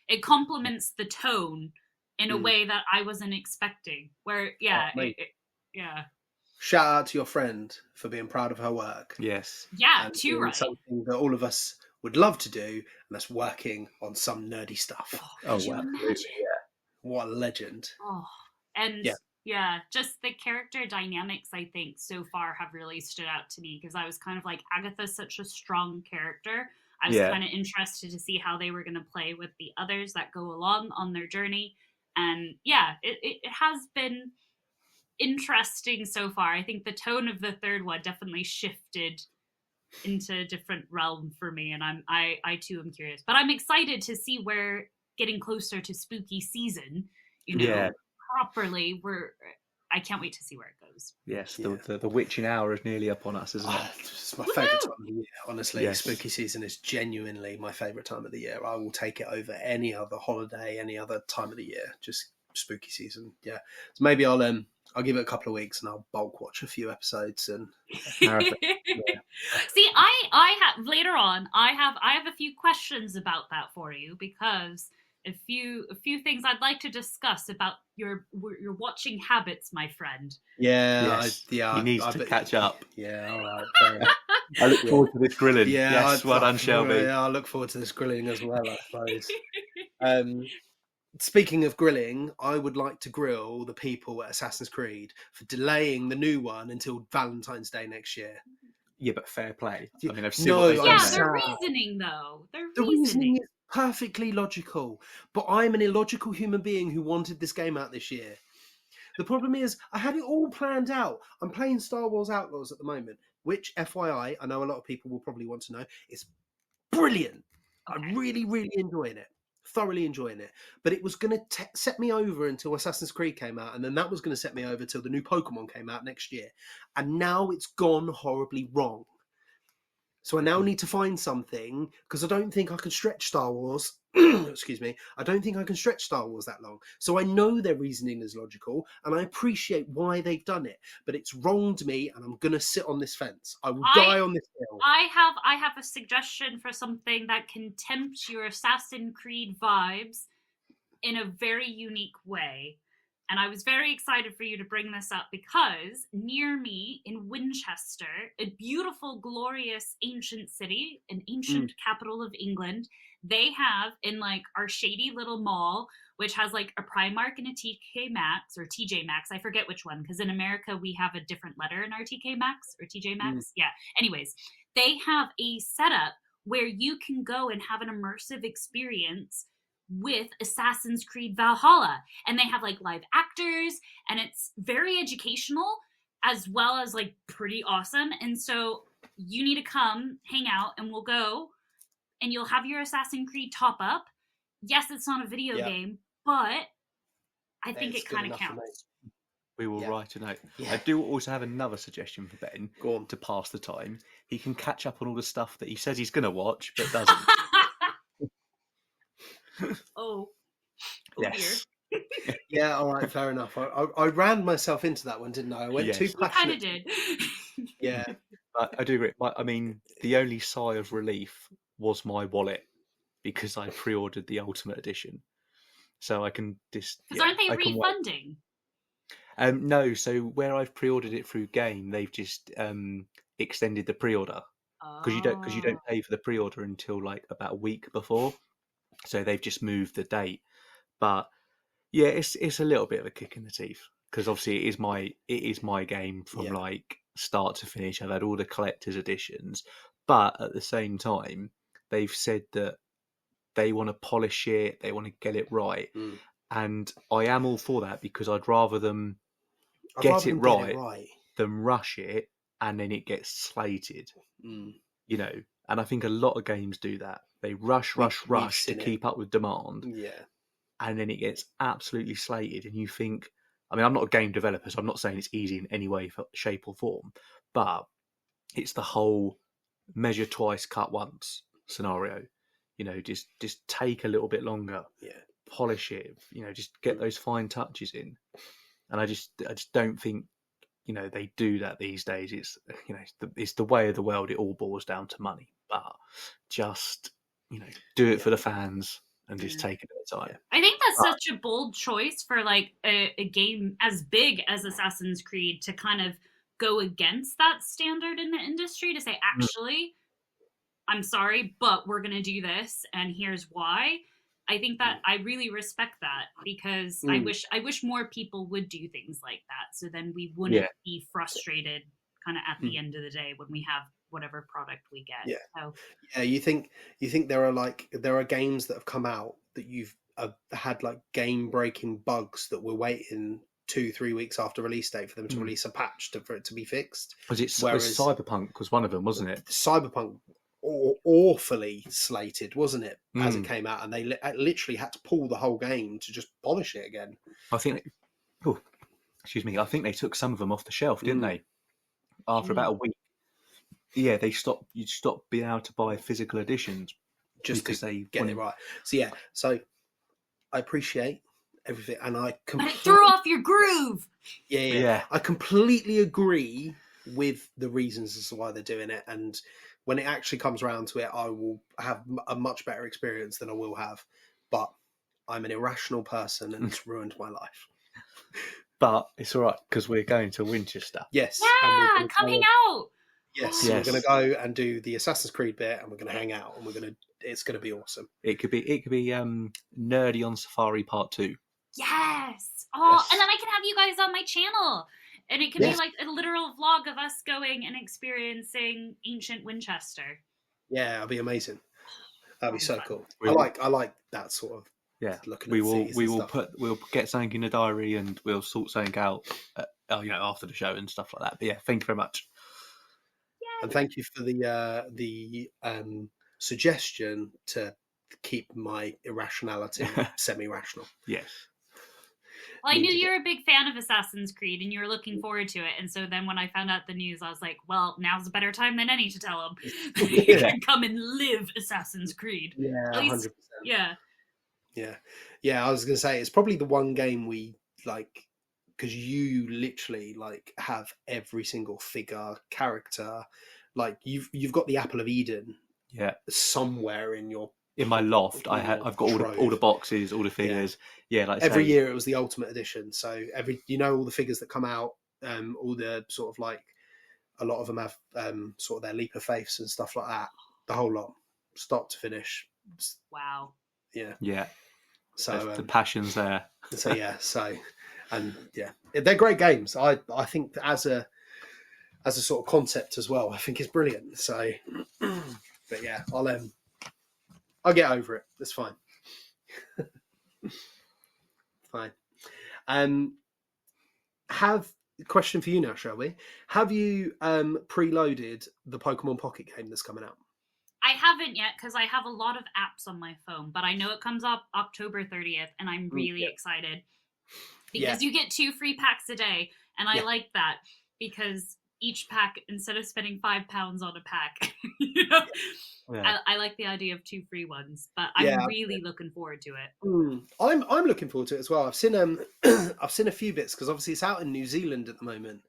it complements the tone in a way that I wasn't expecting. Where, shout out to your friend for being proud of her work. Yes. Yeah, and too right. Something that all of us would love to do, and that's working on some nerdy stuff. Oh wow. Yeah. What a legend. Oh, and just the character dynamics, I think, so far have really stood out to me because I was kind of like, Agatha's such a strong character. I was kind of interested to see how they were going to play with the others that go along on their journey. And it has been interesting so far. I think the tone of the third one definitely shifted into a different realm for me. And I too am curious. But I'm excited to see where getting closer to spooky season, properly, I can't wait to see where it goes. Yes, the witching hour is nearly up on us, isn't it? It's my favourite time of the year, honestly. Yes. Spooky season is genuinely my favourite time of the year. I will take it over any other holiday, any other time of the year. Just spooky season, yeah. So maybe I'll give it a couple of weeks and I'll bulk watch a few episodes and See, I have later on. I have a few questions about that for you because a few things I'd like to discuss about your watching habits, my friend. Yeah, he needs to catch up. Yeah, all right. I look forward to this grilling. Yeah, well done, Shelby. Yeah, I look forward to this grilling as well, I suppose. speaking of grilling, I would like to grill the people at Assassin's Creed for delaying the new one until Valentine's Day next year. Yeah, but fair play. I mean, I've seen No, what they've I'm done Yeah, there. their sad. reasoning though. The reasoning is perfectly logical, but I'm an illogical human being who wanted this game out this year. The problem is, I had it all planned out. I'm playing Star Wars Outlaws at the moment, which, FYI, I know a lot of people will probably want to know, is brilliant. Okay. I'm really, really enjoying it. Thoroughly enjoying it. But it was going to set me over until Assassin's Creed came out, and then that was going to set me over till the new Pokemon came out next year. And now it's gone horribly wrong. So I now need to find something, because I don't think I can stretch Star Wars. Excuse me. I don't think I can stretch Star Wars that long. So I know their reasoning is logical, and I appreciate why they've done it. But it's wronged me, and I'm going to sit on this fence. I will die on this hill. I have a suggestion for something that can tempt your Assassin's Creed vibes in a very unique way. And I was very excited for you to bring this up because near me in Winchester, a beautiful, glorious ancient city, an ancient capital of England, they have in like our shady little mall, which has like a Primark and a TK Maxx or TJ Maxx. I forget which one, because in America we have a different letter in our TK Maxx or TJ Maxx. Yeah. Anyways, they have a setup where you can go and have an immersive experience with Assassin's Creed Valhalla, and they have like live actors, and it's very educational as well as like pretty awesome. And so you need to come hang out, and we'll go, and you'll have your Assassin's Creed top up. Yes, it's not a video game, but I think it kind of counts. We will write a note. Yeah. I do also have another suggestion for Ben Go on. to pass the time. He can catch up on all the stuff that he says he's going to watch but doesn't. Oh Yes. dear. Yeah, all right, fair enough. I ran myself into that one, didn't I? I went too You kind passionate. of did. Yeah. I do agree. I mean, the only sigh of relief was my wallet because I pre-ordered the Ultimate Edition, so I can just. Because aren't they refunding? No, so where I've pre-ordered it through Game, they've just extended the pre-order because you don't pay for the pre-order until like about a week before, so they've just moved the date. But yeah, it's a little bit of a kick in the teeth because obviously it is my game from like start to finish. I've had all the collector's editions, but at the same time, they've said that they want to polish it, they want to get it right, and I am all for that because I'd rather them get it right than rush it and then it gets slated. You know, and I think a lot of games do that. They rush to keep up with demand. Yeah. And then it gets absolutely slated, and you think, I mean, I'm not a game developer, so I'm not saying it's easy in any way, shape, or form, but it's the whole measure twice, cut once scenario. You know, just take a little bit longer, polish it, you know, just get those fine touches in. And I just don't think, you know, they do that these days. It's, you know, it's the way of the world. It all boils down to money, but just, you know, do it for the fans. And just take a bit of time. I think that's such a bold choice for like a game as big as Assassin's Creed to kind of go against that standard in the industry to say, actually, I'm sorry, but we're going to do this, and here's why. I think that I really respect that because I wish more people would do things like that, so then we wouldn't be frustrated kind of at the end of the day when we have whatever product we get. Yeah. So, yeah. You think there are games that have come out that you've had like game breaking bugs that were waiting 2-3 weeks after release date for them to release a patch for it to be fixed. Was it Cyberpunk was one of them, wasn't it? Cyberpunk awfully slated, wasn't it, as it came out, and they literally had to pull the whole game to just polish it again. I think I think they took some of them off the shelf, didn't they? After about a week. Yeah, you stopped being able to buy physical editions just because they get it right. So I appreciate everything, and I but it threw off your groove. Yeah. I completely agree with the reasons as to why they're doing it, and when it actually comes around to it, I will have a much better experience than I will have. But I'm an irrational person, and it's ruined my life. But it's all right because we're going to Winchester. Yes. Yeah, coming out. Yes, Yes. we're going to go and do the Assassin's Creed bit, and we're going to hang out, and it's going to be awesome. It could be Nerdy on Safari Part 2. Yes. Oh, Yes. and then I can have you guys on my channel. And it could Yes. be like a literal vlog of us going and experiencing ancient Winchester. Yeah, it'll be amazing. That'd be so Fun. cool. We'll- I like that sort of looking We at will cities we and will stuff. we'll get something in the diary and we'll sort something out after the show and stuff like that. But yeah, thank you very much. And thank you for the suggestion to keep my irrationality semi-rational. Yes. Well, I Need knew to you were a big fan of Assassin's Creed and you were looking forward to it. And so then when I found out the news, I was like, well, now's a better time than any to tell him. You can come and live Assassin's Creed. Yeah, At least, 100%. Yeah. I was gonna say it's probably the one game we like, because you literally like have every single figure, character. Like you've got the Apple of Eden Yeah. somewhere in your. In my loft, I've got all the boxes, all the figures. Yeah, like every year it was the Ultimate Edition. So all the figures that come out, all the sort of like, a lot of them have sort of their leap of faiths and stuff like that. The whole lot, start to finish. Wow. Yeah. Yeah. So the passion's there. They're great games. I think that as a sort of concept as well, I think it's brilliant. So, but yeah, I'll get over it. That's fine. Fine. Have a question for you now, Shelby. Have you preloaded the Pokemon Pocket game that's coming out? I haven't yet because I have a lot of apps on my phone, but I know it comes up October 30th, and I'm really excited because you get 2 free packs a day, and I like that because each pack, instead of spending £5 on a pack, I like the idea of 2 free ones, but I'm really looking forward to it. I'm looking forward to it as well. I've seen I've seen a few bits because obviously it's out in New Zealand at the moment,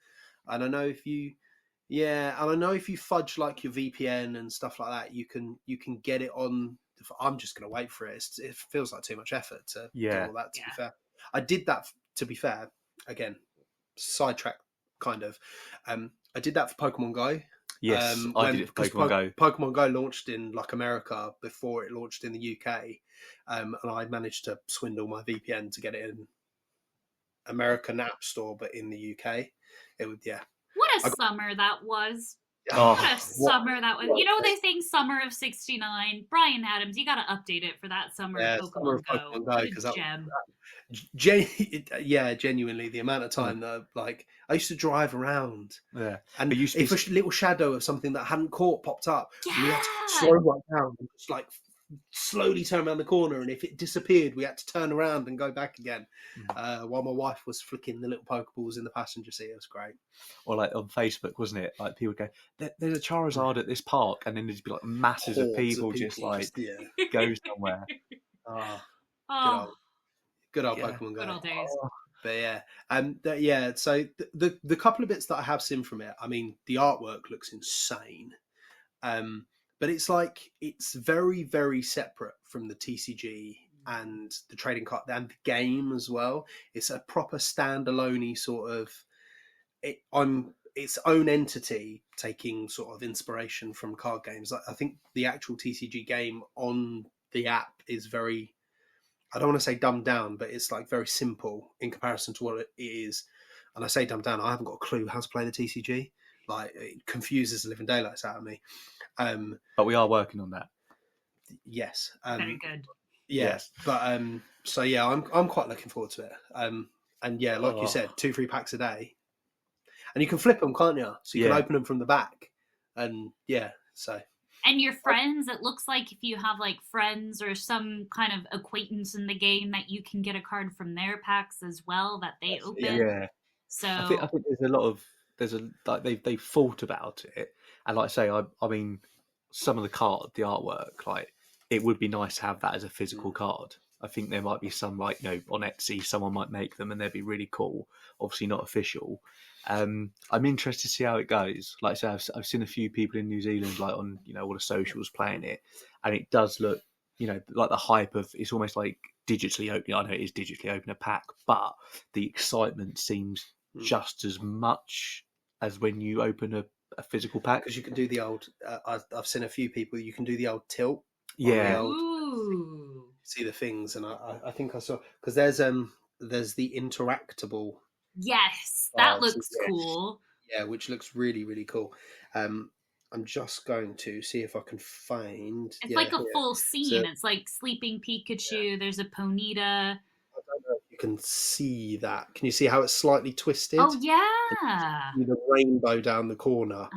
and I know if you fudge like your VPN and stuff like that, you can get it on. I'm just going to wait for it. It feels like too much effort to do all that. To be fair, I did that. To be fair, again, sidetrack kind of. I did that for Pokemon Go. Yes, I did it for Pokemon Go. Pokemon Go launched in like America before it launched in the UK, and I managed to swindle my VPN to get it in American App Store, but in the UK, it would What a summer that was. Oh, what a summer that was. You know, they think summer of 69. Brian Adams, you got to update it for that summer of Pokemon Go. Because gem. Genuinely, the amount of time that like I used to drive around, and if a little shadow of something that hadn't caught popped up, we had to slow right down and just like slowly turn around the corner, and if it disappeared, we had to turn around and go back again. While my wife was flicking the little Pokeballs in the passenger seat. It was great. Or like on Facebook, wasn't it? Like people would go, "There's a Charizard at this park," and then there'd be like masses of people just like go somewhere. Good old Pokemon Go. Good old days. But so the couple of bits that I have seen from it, I mean, the artwork looks insane. But it's very, very separate from the TCG and the trading card and the game as well. It's a proper standalone sort of its own entity, taking sort of inspiration from card games. I think the actual TCG game on the app is very, I don't want to say dumbed down, but it's like very simple in comparison to what it is. And I say dumbed down, I haven't got a clue how to play the TCG. Like, it confuses the living daylights out of me. But we are working on that. Yes. Very good. Yes. But so yeah, I'm quite looking forward to it. And yeah, like you said, 2 free packs a day, and you can flip them, can't you? So you can open them from the back, and And your friends, it looks like if you have like friends or some kind of acquaintance in the game, that you can get a card from their packs as well that they open. Yeah. So I think they've thought about it, and like I say, I mean, some of the artwork, like it would be nice to have that as a physical card. I think there might be some, like, on Etsy, someone might make them and they'd be really cool. Obviously not official. I'm interested to see how it goes. Like I say, I've seen a few people in New Zealand, like on, all the socials playing it, and it does look, like the hype of, it's almost like digitally opening. I know it is digitally open a pack, but the excitement seems just as much as when you open a physical pack. Because you can do the old. I've seen a few people. You can do the old tilt. Yeah. Ooh. See the things, and I think I saw, because there's the interactable. Yes, that looks yeah, cool. Yeah, which looks really, really cool. I'm just going to see if I can find. It's like a full scene. So, It's like Sleeping Pikachu. There's a Ponyta. I don't know if you can see that. Can you see how it's slightly twisted? Oh yeah. The rainbow down the corner.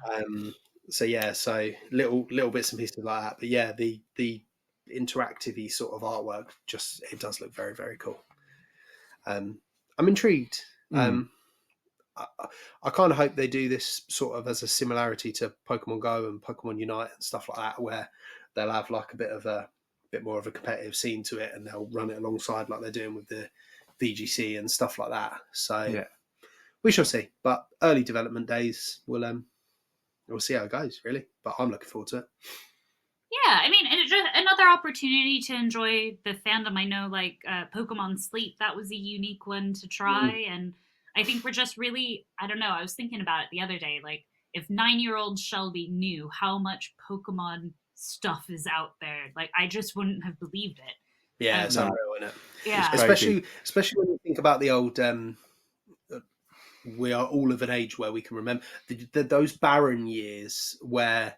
Ah. So little bits and pieces like that. But yeah, the interactive sort of artwork, just it does look very, very cool. I'm intrigued. I kind of hope they do this sort of as a similarity to Pokemon Go and Pokemon Unite and stuff like that, where they'll have like a bit more of a competitive scene to it, and they'll run it alongside like they're doing with the VGC and stuff like that. So we shall see. But early development days, we'll see how it goes, really. But I'm looking forward to it. Yeah, I mean, and it's just another opportunity to enjoy the fandom. I know, like Pokemon Sleep, that was a unique one to try, and I think we're just really, I don't know, I was thinking about it the other day, like, if 9-year-old Shelby knew how much Pokemon stuff is out there, like, I just wouldn't have believed it. Yeah, it's unreal, isn't it? Yeah. Especially when you think about the old, we are all of an age where we can remember those barren years where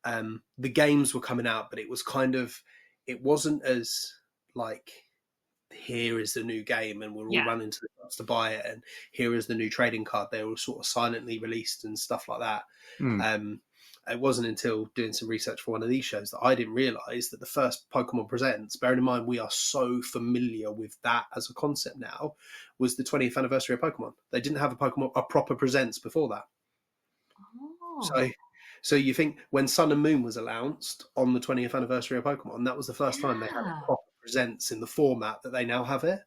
the games were coming out, but it wasn't as like, here is the new game and we're all running to the shops to buy it, and here is the new trading card. They were sort of silently released and stuff like that. It wasn't until doing some research for one of these shows that I didn't realise that the first Pokemon Presents, bearing in mind we are so familiar with that as a concept now, was the 20th anniversary of Pokemon. They didn't have a proper Presents before that. So you think when Sun and Moon was announced on the 20th anniversary of Pokemon, that was the first time they had a proper Presents in the format that they now have it.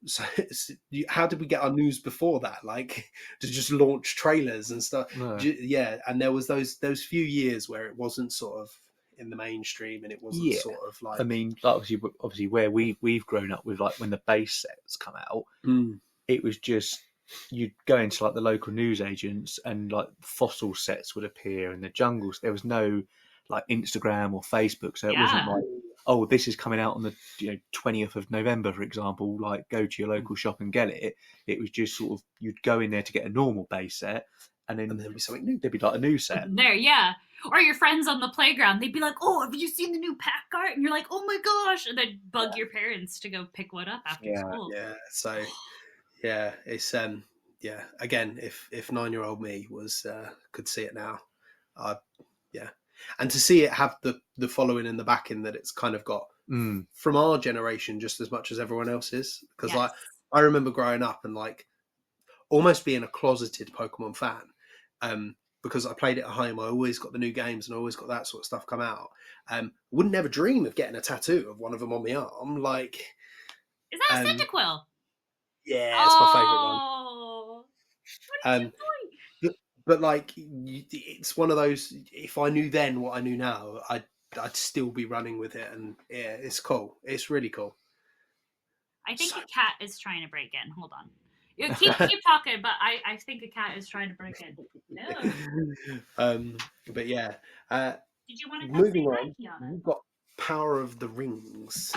So how did we get our news before that? Like, to just launch trailers and stuff. Yeah, and there was those few years where it wasn't sort of in the mainstream, and it wasn't sort of like. I mean, obviously, where we've grown up with, like when the base sets come out, it was just. You'd go into like the local newsagents and like fossil sets would appear in the jungles. There was no like Instagram or Facebook, so it wasn't like, oh, this is coming out on the 20th of November, for example. Like, go to your local shop and get it. It was just sort of, you'd go in there to get a normal base set, and then there'd be something new. There'd be like a new set there, or your friends on the playground. They'd be like, "Oh, have you seen the new pack art?" And you're like, "Oh my gosh!" And then bug your parents to go pick one up after school. Yeah, so. Yeah, it's again, if 9-year-old me could see it now, and to see it have the following and the backing that it's kind of got from our generation just as much as everyone else's, because like I remember growing up and like almost being a closeted Pokemon fan, because I played it at home. I always got the new games and I always got that sort of stuff come out. Wouldn't never dream of getting a tattoo of one of them on my arm. Like, is that a Cyndaquil? Yeah, it's my favourite one. What are you doing? But like, it's one of those. If I knew then what I knew now, I'd still be running with it, and yeah, it's cool. It's really cool. I think a cat is trying to break in. Hold on. Keep talking, but I think a cat is trying to break in. No. But yeah. Did you want to moving on? We've got Power of the Rings.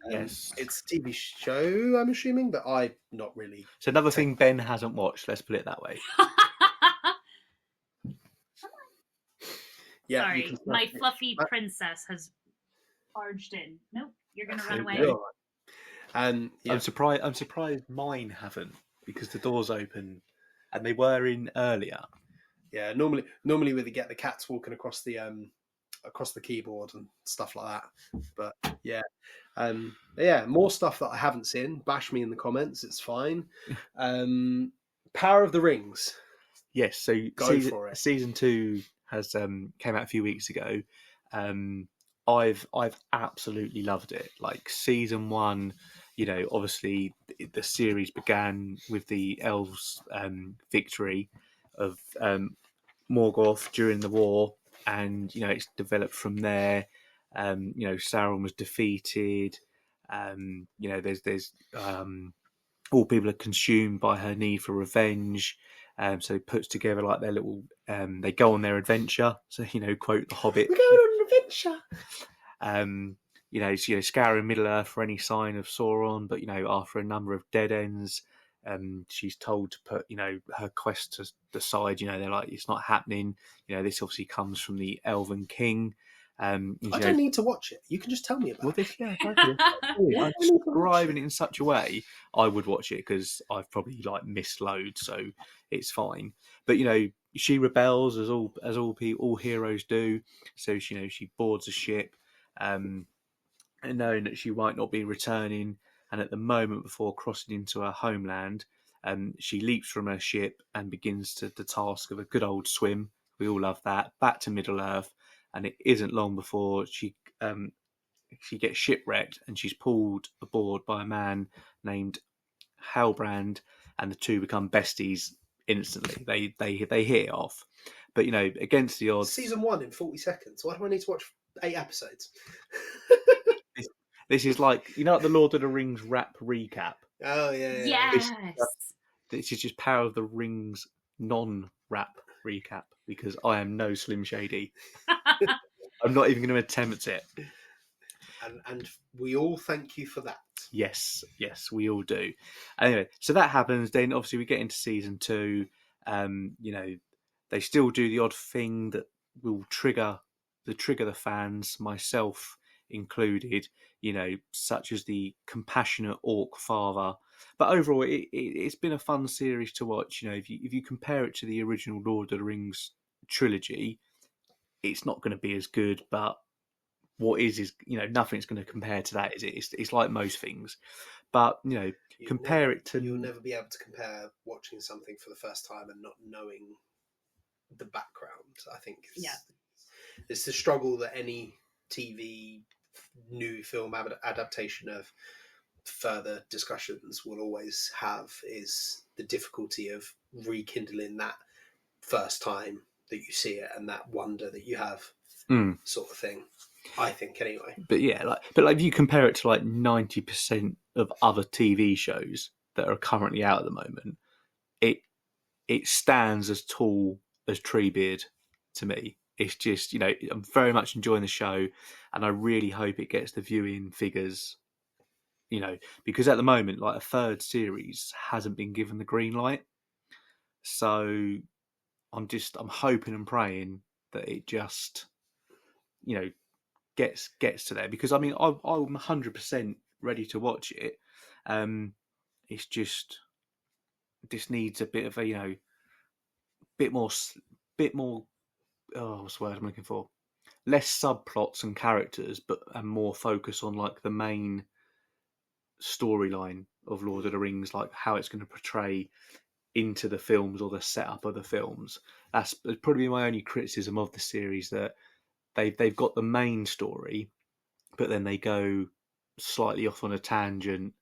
Yes, it's a TV show, I'm assuming, but I'm not really. It's another thing Ben hasn't watched. Let's put it that way. Sorry, my fluffy princess has barged in. Nope, you're gonna run away. I'm surprised mine haven't, because the door's open, and they were in earlier. Yeah, normally we get the cats walking across the keyboard and stuff like that. But yeah, more stuff that I haven't seen. Bash me in the comments; it's fine. Power of the Rings. Yes, so go for it. Season 2 has came out a few weeks ago. I've absolutely loved it. Like, season 1, obviously the series began with the elves' victory of Morgoth during the war, and it's developed from there. Sauron was defeated. There's all people are consumed by her need for revenge. So it puts together like their little. They go on their adventure. So quote The Hobbit. We're going on an adventure. Scouring Middle Earth for any sign of Sauron, but after a number of dead ends, she's told to put her quest to the side. They're like, it's not happening. This obviously comes from the Elven King. I don't need to watch it. You can just tell me about it. I'm describing it in such a way I would watch it, because I've probably missed loads, so it's fine. But she rebels as all heroes do. So she boards a ship, and knowing that she might not be returning, and at the moment before crossing into her homeland, she leaps from her ship and begins the task of a good old swim. We all love that. Back to Middle Earth. And it isn't long before she gets shipwrecked, and she's pulled aboard by a man named Halbrand, and the two become besties instantly. They hit it off. But against the odds, Season 1 in 40 seconds. Why do I need to watch 8 episodes? This is like like the Lord of the Rings rap recap. Oh yeah. Yes. This is just Power of the Rings non-rap recap, because I am no Slim Shady. I'm not even going to attempt it. And we all thank you for that. Yes, we all do. Anyway, so that happens. Then obviously we get into season 2. They still do the odd thing that will trigger the fans, myself included. Such as the compassionate orc father. But overall, it's been a fun series to watch. If you compare it to the original Lord of the Rings trilogy, it's not going to be as good. But what is nothing's going to compare to that, is it? It's like most things. But You'll never be able to compare watching something for the first time and not knowing the background. I think it's the struggle that any TV new film adaptation of further discussions will always have, is the difficulty of rekindling that first time that you see it and that wonder that you have, sort of thing. I think anyway. But yeah, if you compare it to 90% of other TV shows that are currently out at the moment, it stands as tall as Treebeard to me. It's just, I'm very much enjoying the show, and I really hope it gets the viewing figures, because at the moment, a third series hasn't been given the green light. So I'm hoping and praying that it just, gets to there, because I'm 100% ready to watch it. It's just, this needs a bit of a, bit more. Oh, what's the word I'm looking for? Less subplots and characters, and more focus on the main storyline of Lord of the Rings, how it's going to portray into the films or the setup of the films. That's probably my only criticism of the series, that they've got the main story, but then they go slightly off on a tangent.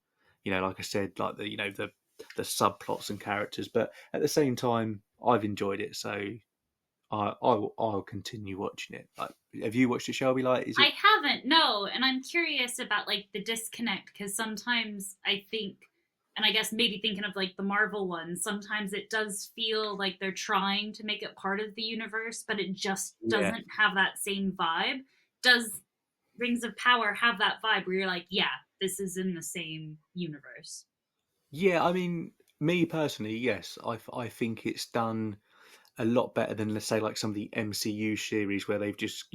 Like I said, the subplots and characters. But at the same time, I've enjoyed it, so I'll continue watching it. Have you watched it, Shelby? I haven't, no, and I'm curious about the disconnect, because sometimes I think, and I guess maybe thinking of the Marvel ones, sometimes it does feel like they're trying to make it part of the universe, but it just doesn't have that same vibe. Does Rings of Power have that vibe where you're like, yeah, this is in the same universe? Yeah, me personally, yes. I think it's done a lot better than, let's say, some of the MCU series where they've just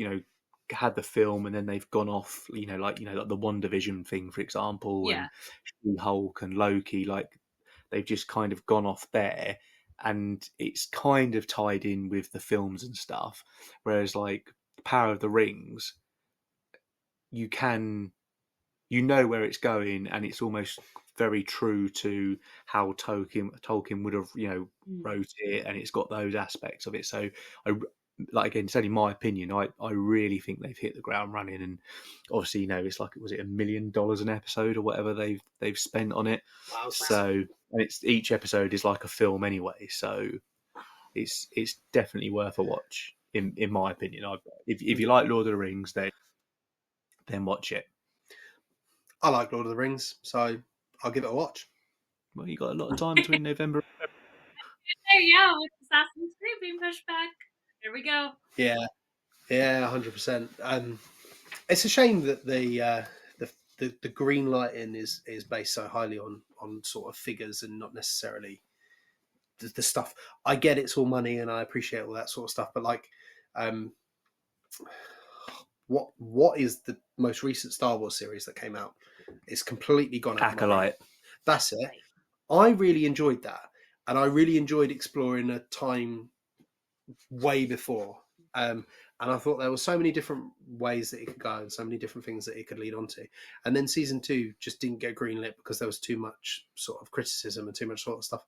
had the film and then they've gone off, like the WandaVision thing, for example, and She-Hulk and Loki. They've just kind of gone off there, and it's kind of tied in with the films and stuff. Whereas Power of the Rings, you know where it's going, and it's almost very true to how Tolkien would have, wrote it, and it's got those aspects of it. So again, it's only my opinion. I really think they've hit the ground running, and obviously, it's was it $1 million an episode or whatever they've spent on it. Wow. So, and each episode is like a film anyway. So it's definitely worth a watch in my opinion. If you like Lord of the Rings, then watch it. I like Lord of the Rings, so I'll give it a watch. Well, you got a lot of time between November. Yeah, with Assassin's Creed being pushed back. There we go. Yeah, 100%. It's a shame that the green lighting is based so highly on sort of figures and not necessarily the stuff. I get it's all money and I appreciate all that sort of stuff, but like, what is the most recent Star Wars series that came out? It's completely gone out. Acolyte. That's it. I really enjoyed that, and I really enjoyed exploring a time way before. And I thought there were so many different ways that it could go and so many different things that it could lead on to. And then season 2 just didn't get greenlit because there was too much sort of criticism and too much sort of stuff.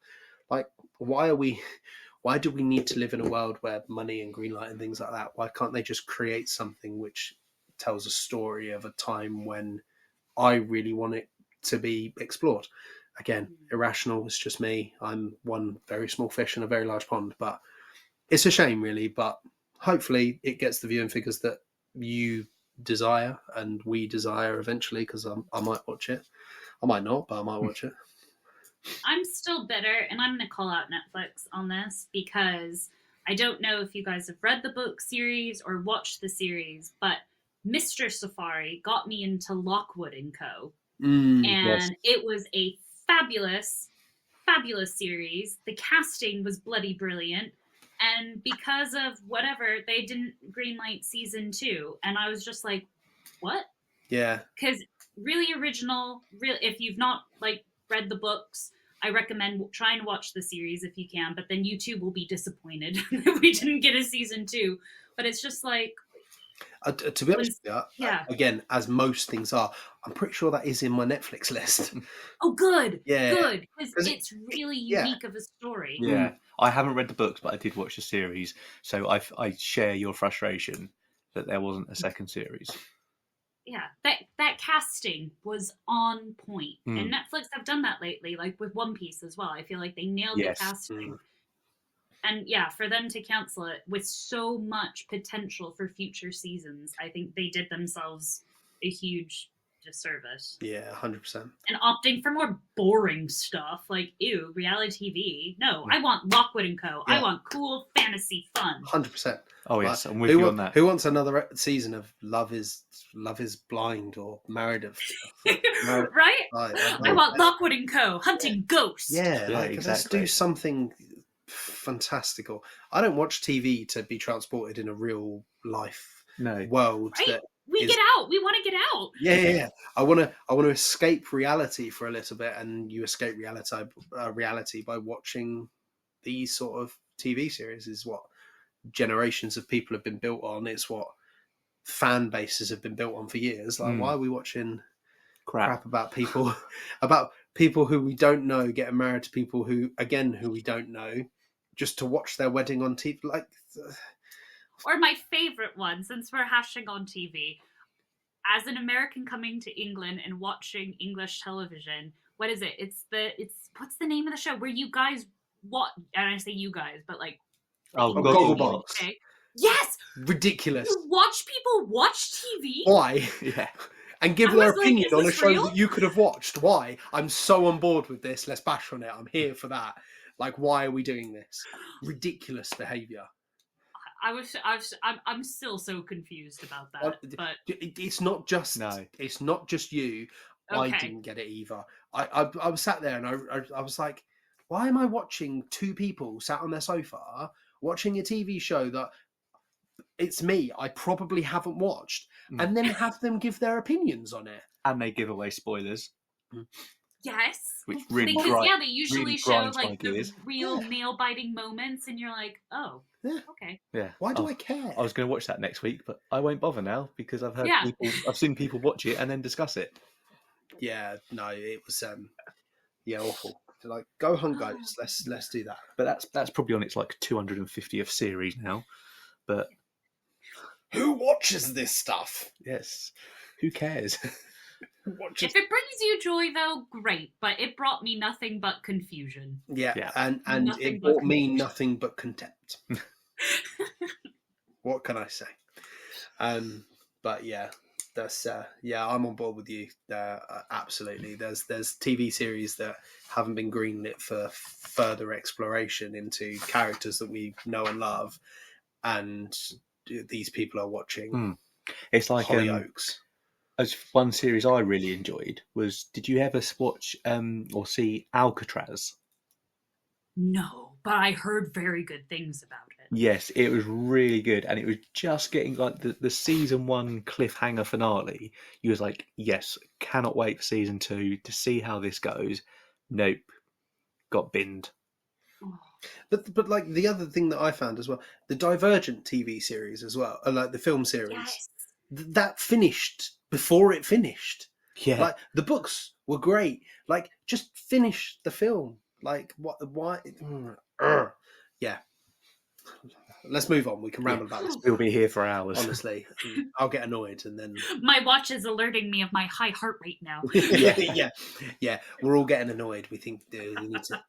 Like, why do we need to live in a world where money and greenlight and things like that? Why can't they just create something which tells a story of a time when I really want it to be explored? Again, irrational. It's just me. I'm one very small fish in a very large pond, but it's a shame, really. But hopefully it gets the viewing figures that you desire and we desire eventually, because I might watch it. I might not, but I might watch it. I'm still bitter, and I'm going to call out Netflix on this because I don't know if you guys have read the book series or watched the series, but Mr. Safari got me into Lockwood & Co. And it was a fabulous, fabulous series. The casting was bloody brilliant. And because of whatever, they didn't greenlight season 2. And I was just like, what? Yeah. Because really original, if you've not read the books, I recommend trying to watch the series if you can, but then you too will be disappointed that we didn't get a season 2. But it's just like... to be honest with you, again, as most things are, I'm pretty sure that is in my Netflix list. Oh, good. Yeah. Good. Because it's really unique of a story. Yeah. I haven't read the books, but I did watch the series. So I share your frustration that there wasn't a second series. Yeah, that casting was on point. And Netflix have done that lately, like with One Piece as well. I feel like they nailed the casting. And yeah, for them to cancel it with so much potential for future seasons, I think they did themselves a huge disservice. Yeah, 100%. And opting for more boring stuff, like, ew, reality TV. No, I want Lockwood & Co. Yeah. I want cool fantasy fun. 100%. Oh, yes, I'm with you on that. Who wants another season of Love is Blind or Married of... Right? I want Lockwood & Co. hunting ghosts. Yeah, exactly. Let's do something fantastical. I don't watch TV to be transported in a real life world. Right? Get out. We want to get out. Yeah. I want to escape reality for a little bit, and you escape reality by watching these sort of TV series. Is what generations of people have been built on. It's what fan bases have been built on for years. Like, why are we watching crap about people who we don't know getting married to people who we don't know, just to watch their wedding on TV? Like, or my favorite one, since we're hashing on TV, as an American coming to England and watching English television, what is it? It's what's the name of the show where you guys watch? And I say you guys, but like, Gogglebox. Okay. Yes, ridiculous. You watch people watch TV. Why? Yeah. And give their opinion on a show that you could have watched. Why? I'm so on board with this. Let's bash on it. I'm here for that. Like, why are we doing this? Ridiculous behaviour. I'm still so confused about that. But it's not just It's not just you. Okay. I didn't get it either. I was sat there and I was like, why am I watching two people sat on their sofa watching a TV show that it's me, I probably haven't watched, and then have them give their opinions on it? And they give away spoilers. Yes. Which really they usually really show like the real nail-biting moments, and you're like, oh, yeah, okay. Yeah. Why do I care? I was going to watch that next week, but I won't bother now because I've heard I've seen people watch it and then discuss it. Yeah, no, it was awful. Like, go hunt ghosts. Let's do that. But that's probably on its like 250th series now. But who watches this stuff? Yes. Who cares? If it brings you joy, though, great. But it brought me nothing but confusion. Yeah. And it brought me nothing but contempt. What can I say? But yeah, That's yeah, I'm on board with you. Absolutely. There's TV series that haven't been greenlit for further exploration into characters that we know and love, and these people are watching. It's like Hollyoaks. As one series I really enjoyed was, did you ever watch or see Alcatraz? No, but I heard very good things about it. Yes, it was really good, and it was just getting like the season 1 cliffhanger finale. You was like, yes, cannot wait for season 2 to see how this goes. Nope, got binned. But like the other thing that I found as well, the Divergent TV series as well, like the film series, Yes. That finished before it finished. Yeah, Like the books were great. Like just finish the film. Like what? Why? Yeah. Let's move on. We can ramble about this. we'll be here for hours. Honestly, I'll get annoyed and then. My watch is alerting me of my high heart rate now. yeah. We're all getting annoyed. We think we need to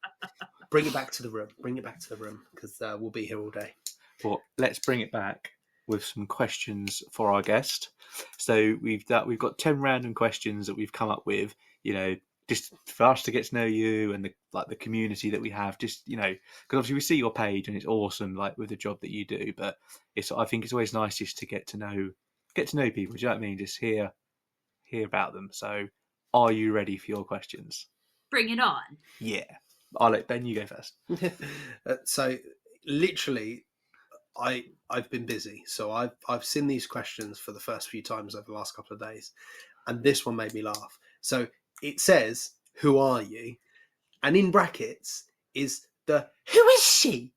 bring it back to the room. Bring it back to the room because we'll be here all day. Well, let's bring it back with some questions for our guest. So we've got 10 random questions that we've come up with. You know, just for us to get to know you and the community that we have. Just because obviously we see your page and it's awesome, like with the job that you do. But I think it's always nice just to get to know people. Do you know what I mean? Just hear about them. So, are you ready for your questions? Bring it on. Yeah, I'll let Ben. You go first. So, literally, I've been busy, so I've seen these questions for the first few times over the last couple of days, and this one made me laugh. So it says, "Who are you?" and in brackets is the "Who is she?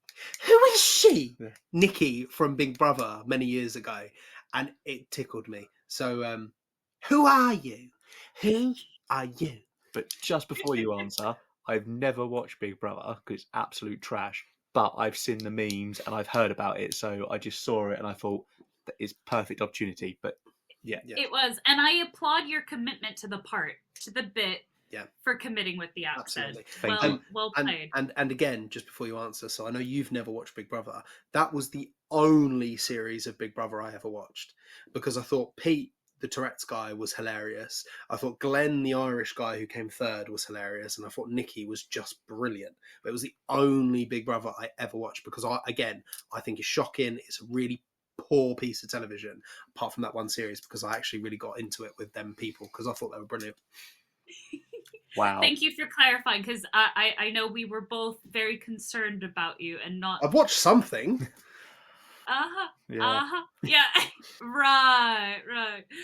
Who is she?" Yeah. Nikki from Big Brother many years ago, and it tickled me. So, who are you? Who are you? But just before you answer, I've never watched Big Brother because it's absolute trash. But I've seen the memes and I've heard about it, so I just saw it and I thought that is perfect opportunity. But yeah, it was, and I applaud your commitment to the bit, for committing with the accent. Well played. And again, just before you answer, so I know you've never watched Big Brother. That was the only series of Big Brother I ever watched because I thought Pete, the Tourette's guy, was hilarious. I thought Glenn, the Irish guy who came third, was hilarious. And I thought Nikki was just brilliant. But it was the only Big Brother I ever watched because, I think it's shocking. It's a really poor piece of television, apart from that one series, because I actually really got into it with them people because I thought they were brilliant. Wow. Thank you for clarifying because I know we were both very concerned about you and not... I've watched something. Yeah. Right.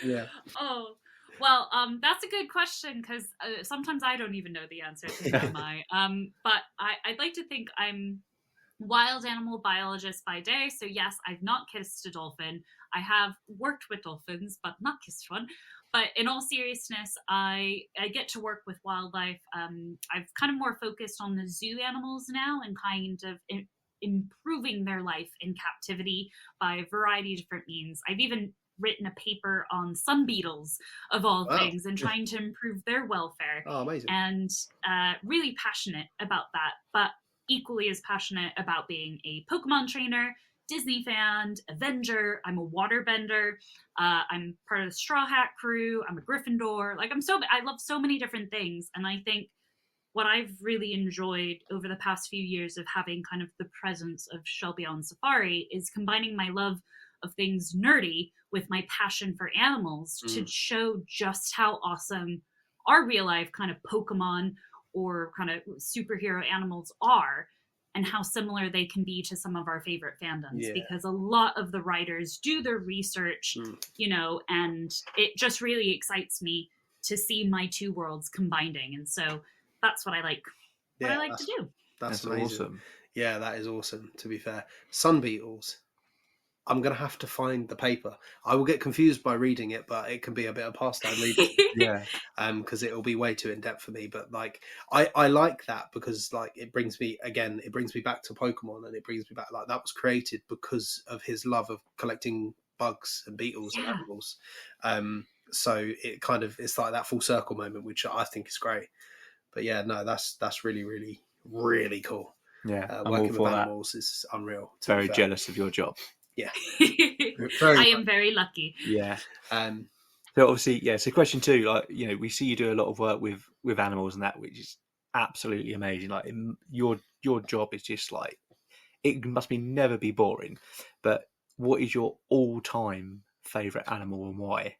Yeah. Oh, well, that's a good question because sometimes I don't even know the answer to who am I. But I'd like to think I'm wild animal biologist by day. So yes, I've not kissed a dolphin. I have worked with dolphins, but not kissed one. But in all seriousness, I get to work with wildlife. I've kind of more focused on the zoo animals now and kind of improving their life in captivity by a variety of different means. I've even written a paper on sun beetles, of all things, and trying to improve their welfare. Oh, amazing. And really passionate about that, but equally as passionate about being a Pokemon trainer, Disney fan, Avenger. I'm a waterbender. I'm part of the Straw Hat crew. I'm a Gryffindor. I love so many different things. And I think what I've really enjoyed over the past few years of having kind of the presence of Shelby on Safari is combining my love of things nerdy with my passion for animals to show just how awesome our real life kind of Pokemon or kind of superhero animals are and how similar they can be to some of our favorite fandoms because a lot of the writers do their research, and it just really excites me to see my two worlds combining. And so that's what I like. To do. That's amazing. Awesome. Yeah, that is awesome. To be fair, sun beetles. I'm gonna have to find the paper. I will get confused by reading it, but it can be a bit of pastime reading. Because it'll be way too in depth for me. But I like that because it brings me back to Pokemon, and it brings me back that was created because of his love of collecting bugs and beetles and animals. So it's like that full circle moment, which I think is great. But yeah, no, that's really, really, really cool. Yeah, working with animals is unreal. Very jealous of your job. Yeah, I am very lucky. Yeah. So obviously, yeah. So question 2, like, you know, we see you do a lot of work with animals and that, which is absolutely amazing. Like your job is just like, it must be never be boring. But what is your all-time favorite animal and why?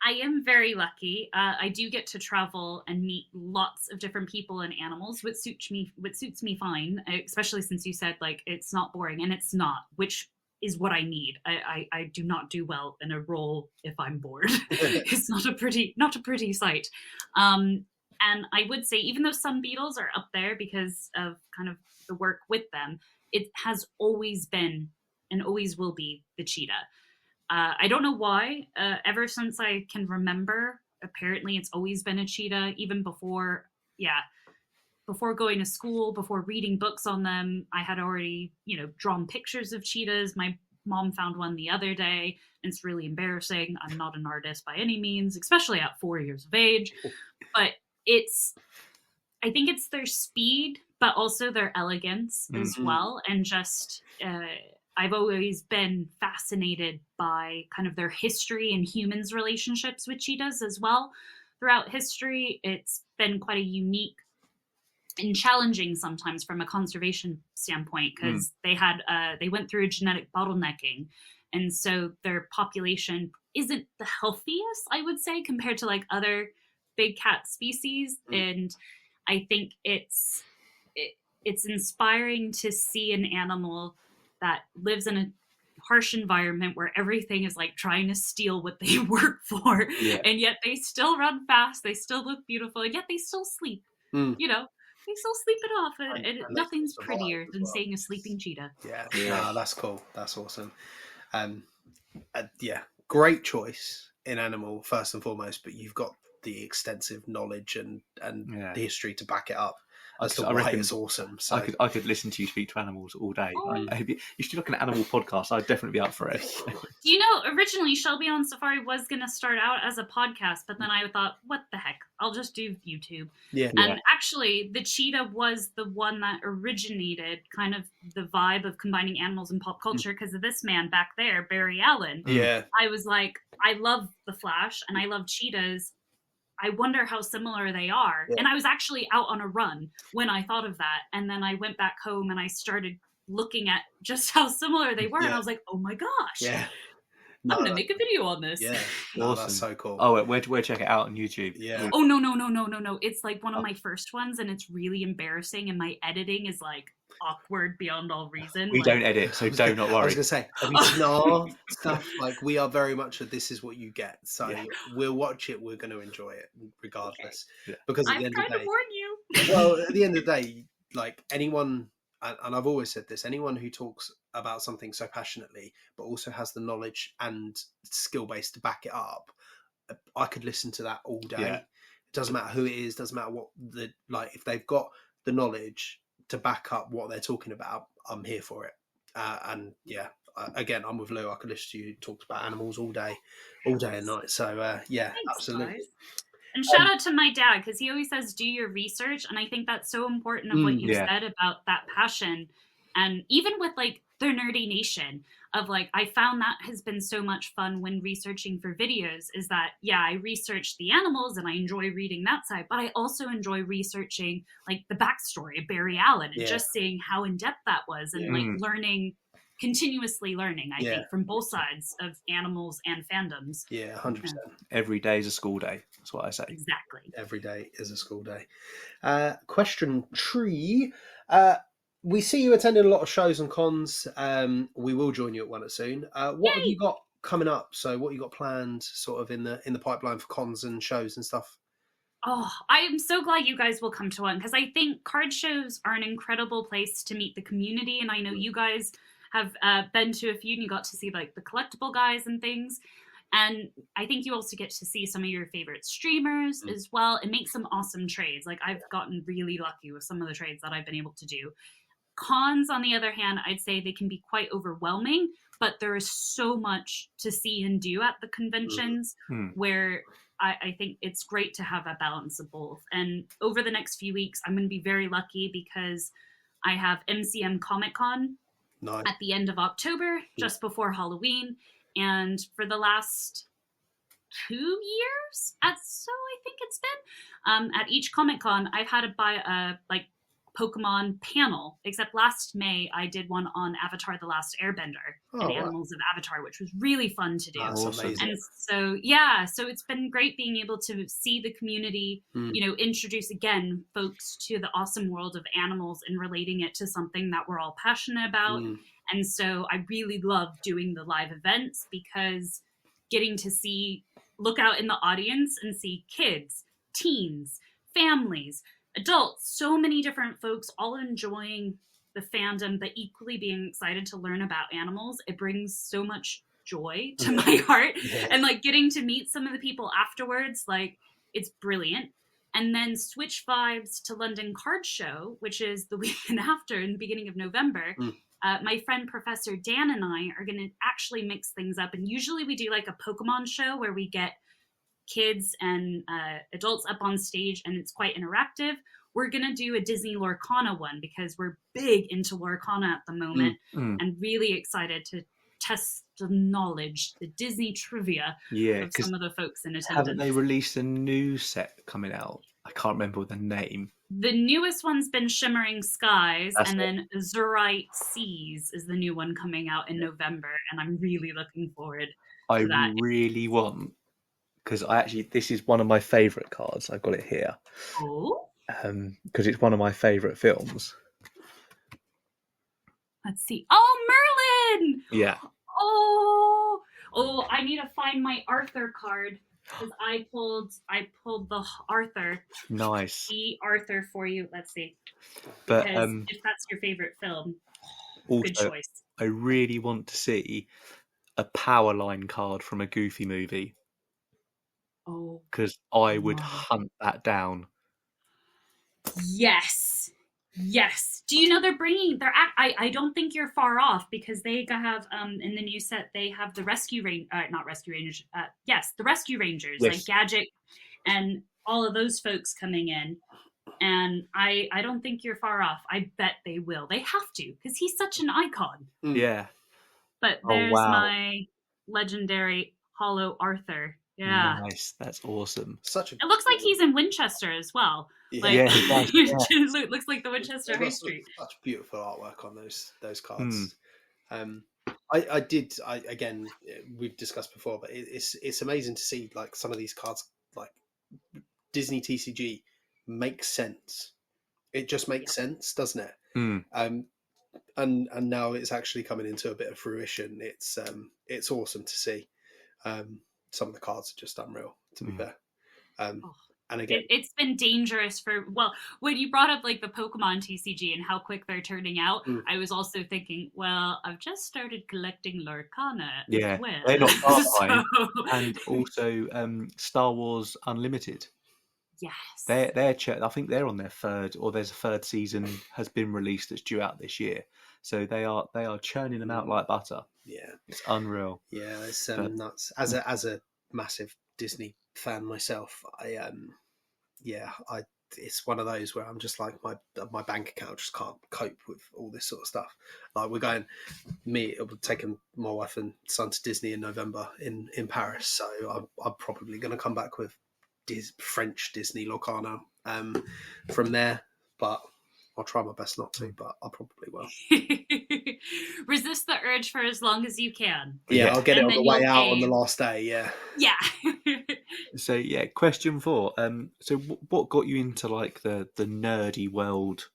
I am very lucky. I do get to travel and meet lots of different people and animals, which suits me fine. Especially since you said like it's not boring, and it's not, which is what I need. I do not do well in a role if I'm bored. It's not a pretty sight. And I would say, even though some beetles are up there because of kind of the work with them, it has always been and always will be the cheetah. I don't know why. Ever since I can remember, apparently it's always been a cheetah. Even before going to school, before reading books on them, I had already, drawn pictures of cheetahs. My mom found one the other day, and it's really embarrassing. I'm not an artist by any means, especially at 4 years of age. But I think it's their speed, but also their elegance as well, and just. I've always been fascinated by kind of their history and humans' relationships with cheetahs as well. Throughout history, it's been quite a unique and challenging sometimes from a conservation standpoint, because they went through a genetic bottlenecking, and so their population isn't the healthiest, I would say, compared to like other big cat species. And I think it's inspiring to see an animal that lives in a harsh environment where everything is like trying to steal what they work for, and yet they still run fast, they still look beautiful, and yet they still sleep. They still sleep it off, and nothing's prettier than seeing a sleeping cheetah. No, that's cool. That's awesome. Great choice in animal first and foremost, but you've got the extensive knowledge and the history to back it up. I reckon it's awesome. So I could listen to you speak to animals all day. If you should look at an animal podcast, I'd definitely be up for it. Do you know, originally Shelby on Safari was going to start out as a podcast, but then I thought, what the heck? I'll just do YouTube. And actually, the cheetah was the one that originated kind of the vibe of combining animals and pop culture, because of this man back there, Barry Allen. I was like, I love The Flash and I love cheetahs. I wonder how similar they are. And I was actually out on a run when I thought of that. And then I went back home and I started looking at just how similar they were. And I was like, oh my gosh. I'm going to make a video on this. Awesome. That's so cool. Oh, where check it out on YouTube? Oh, no. It's like one of my first ones, and it's really embarrassing. And my editing is like awkward beyond all reason. We don't edit, so don't not worry. I was going to say, have you seen our stuff? Like, we are very much this is what you get. So we'll watch it. We're going to enjoy it regardless. Because at the end of the day, warn you. Well, at the end of the day, like anyone, and I've always said this, anyone who talks about something so passionately, but also has the knowledge and skill base to back it up, I could listen to that all day. It doesn't matter who it is, doesn't matter what if they've got the knowledge to back up what they're talking about, I'm here for it. Again, I'm with Lou. I could listen to you talk about animals all day and night. So thanks, absolutely. Guys. And shout out to my dad, because he always says, do your research. And I think that's so important of what you said about that passion. And even with like the Nerdy Nation of like, I found that has been so much fun when researching for videos, is that, I research the animals and I enjoy reading that side, but I also enjoy researching like the backstory of Barry Allen and just seeing how in depth that was, and like continuously learning, I think, from both sides of animals and fandoms. 100%. Every day is a school day. That's what I say. Exactly. Every day is a school day. Question 3. We see you attending a lot of shows and cons. We will join you at one soon. What have you got coming up? So what you got planned sort of in the pipeline for cons and shows and stuff? Oh, I am so glad you guys will come to one, because I think card shows are an incredible place to meet the community. And I know you guys have been to a few, and you got to see like the collectible guys and things. And I think you also get to see some of your favorite streamers as well, and make some awesome trades. Like I've gotten really lucky with some of the trades that I've been able to do. Cons, on the other hand, I'd say they can be quite overwhelming, but there is so much to see and do at the conventions where I think it's great to have a balance of both. And over the next few weeks, I'm going to be very lucky because I have MCM Comic Con at the end of October, just before Halloween. And for the last 2 years. So I think it's been at each Comic-Con I've had to buy a Pokemon panel, except last May I did one on Avatar The Last Airbender and wow. Animals of Avatar, which was really fun to do. That's amazing. And so it's been great being able to see the community, introduce again folks to the awesome world of animals and relating it to something that we're all passionate about. And so I really love doing the live events, because getting to look out in the audience and see kids, teens, families, adults, so many different folks all enjoying the fandom, but equally being excited to learn about animals. It brings so much joy to my heart. And getting to meet some of the people afterwards, it's brilliant. And then switch vibes to London Card Show, which is the weekend after, in the beginning of November. My friend Professor Dan and I are going to actually mix things up. And usually we do a Pokemon show where we get kids and adults up on stage, and it's quite interactive. We're gonna do a Disney Lorcana one, because we're big into Lorcana at the moment, and really excited to test the knowledge, the Disney trivia of some of the folks in attendance. Haven't they released a new set coming out? I can't remember the name. The newest one's been Shimmering Skies, then Azurite Seas is the new one coming out in November, and I'm really looking forward to that. I really want, because this is one of my favourite cards. I've got it here. Oh. Because it's one of my favourite films. Let's see. Oh, Merlin! Yeah. Oh, I need to find my Arthur card, because I pulled the Arthur. Nice. See Arthur for you. Let's see. But if that's your favorite film, also, good choice. I really want to see a Powerline card from a Goofy movie. Oh, because I would hunt that down. Yes. Do you know I don't think you're far off, because they have in the new set they have the the Rescue Rangers, like Gadget and all of those folks coming in, and I don't think you're far off. I bet they will. They have to, because he's such an icon. Yeah. But there's my legendary Hollow Arthur. Yeah. Nice. That's awesome. It looks like he's in Winchester as well. It looks like the Winchester High Street. Such beautiful artwork on those cards. Again, we've discussed before, but it's amazing to see some of these cards, Disney TCG, makes sense. It just makes sense, doesn't it? And now it's actually coming into a bit of fruition. It's awesome to see. Some of the cards are just unreal, to be fair. And again, it's been dangerous when you brought up the Pokemon TCG and how quick they're turning out, I was also thinking, well, I've just started collecting Lorcana as well. They're not far behind. And also Star Wars Unlimited. Yes. I think they're on their third, or there's a third season has been released that's due out this year. So they are churning them out like butter. Yeah, it's unreal. Yeah, it's nuts. As a massive Disney fan myself, it's one of those where I'm just my bank account just can't cope with all this sort of stuff. We're taking my wife and son to Disney in November in Paris, so I'm probably going to come back with French Disney Lorcana from there, but I'll try my best not to, but I probably will. Resist the urge for as long as you can. Yeah, I'll get it on the way out on the last day, yeah. So, question 4. So what got you into the nerdy world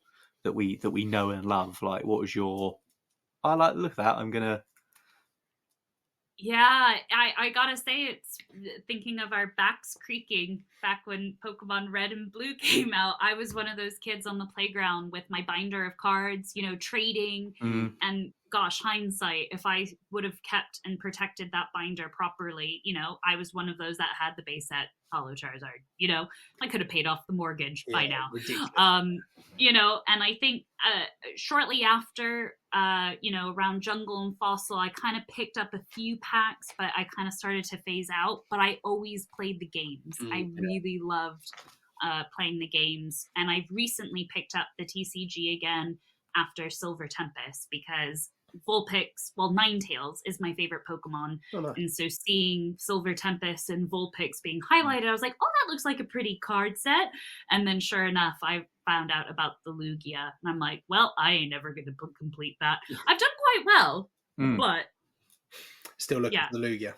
that we know and love? What was your... look at that, I'm going to... Yeah, I gotta say, it's thinking of our backs creaking back when Pokemon Red and Blue came out. I was one of those kids on the playground with my binder of cards, trading. And gosh, hindsight, if I would have kept and protected that binder properly, I was one of those that had the base set Holo Charizard. I could have paid off the mortgage by now. Ridiculous. And I think shortly after, around Jungle and Fossil, I kind of picked up a few packs, but I kind of started to phase out. But I always played the games. I really loved playing the games. And I've recently picked up the TCG again after Silver Tempest, because Ninetales is my favorite Pokemon. Oh, nice. And so seeing Silver Tempest and Vulpix being highlighted, I was like, oh, that looks like a pretty card set. And then sure enough, I found out about the Lugia. And I'm like, well, I ain't never going to complete that. I've done quite well, but... Still looking for the Lugia.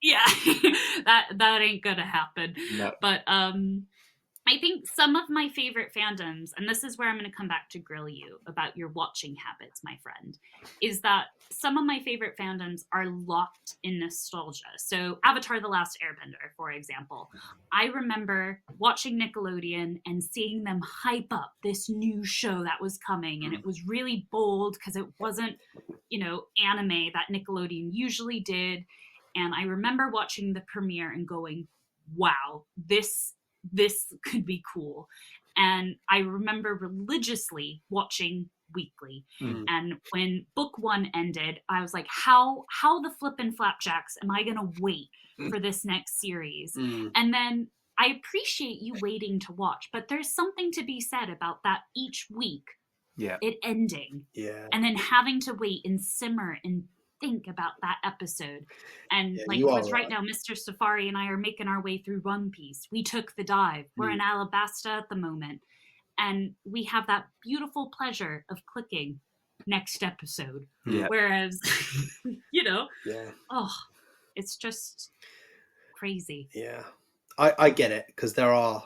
Yeah, that ain't gonna happen. No. But I think some of my favorite fandoms, and this is where I'm going to come back to grill you about your watching habits, my friend, is that some of my favorite fandoms are locked in nostalgia. So Avatar: The Last Airbender, for example. I remember watching Nickelodeon and seeing them hype up this new show that was coming, and it was really bold because it wasn't, anime that Nickelodeon usually did. And I remember watching the premiere and going, wow, this could be cool. And I remember religiously watching weekly. And when book 1 ended, I was like, how the flippin' flapjacks am I gonna wait for this next series? And then I appreciate you waiting to watch, but there's something to be said about that each week, it ending, and then having to wait and simmer and think about that episode. And because right now Mr. Safari and I are making our way through One Piece. We took the dive. We're in Alabasta at the moment, and we have that beautiful pleasure of clicking next episode. Whereas it's just crazy. I get it, because there are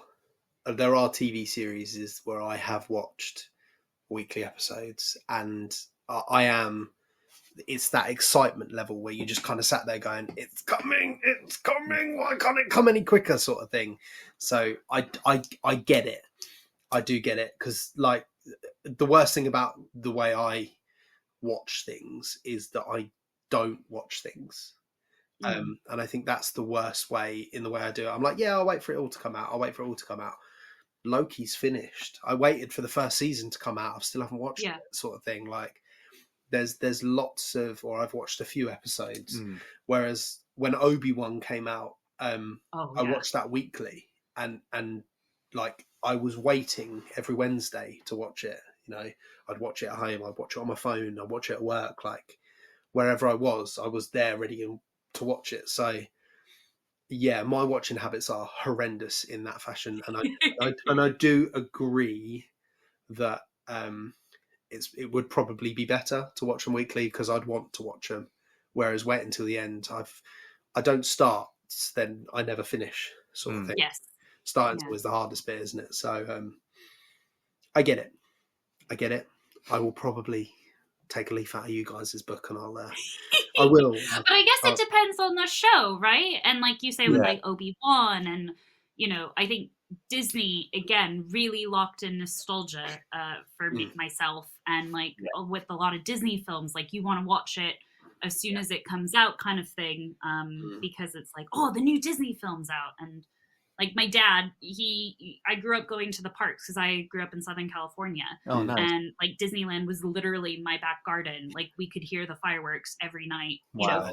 TV series where I have watched weekly episodes, and it's that excitement level where you just kind of sat there going, it's coming, why can't it come any quicker, sort of thing. So I get it. I do get it, because like the worst thing about the way I watch things is that I don't watch things. And I think that's the worst way in the way I do it. I'm like, I'll wait for it all to come out. Loki's finished. I waited for the first season to come out. I still haven't watched it, sort of thing. Like, there's lots of, or I've watched a few episodes. Whereas when Obi-Wan came out, I watched that weekly, and like I was waiting every Wednesday to watch it. I'd watch it at home, I'd watch it on my phone, I'd watch it at work, like wherever I was there ready to watch it. So my watching habits are horrendous in that fashion, and I do agree that it would probably be better to watch them weekly, because I'd want to watch them. Whereas wait until the end, I don't start, then I never finish, sort of thing. Yes. Starting's always the hardest bit, isn't it? So I get it. I will probably take a leaf out of you guys' book, and I will. But I guess it depends on the show, right? And like you say with like Obi-Wan, and I think Disney again really locked in nostalgia for myself, and like with a lot of Disney films, like you want to watch it as soon as it comes out, kind of thing, because it's like, oh, the new Disney film's out. And like my dad, I grew up going to the parks because I grew up in Southern California. Oh, nice. And like Disneyland was literally my back garden. Like we could hear the fireworks every night,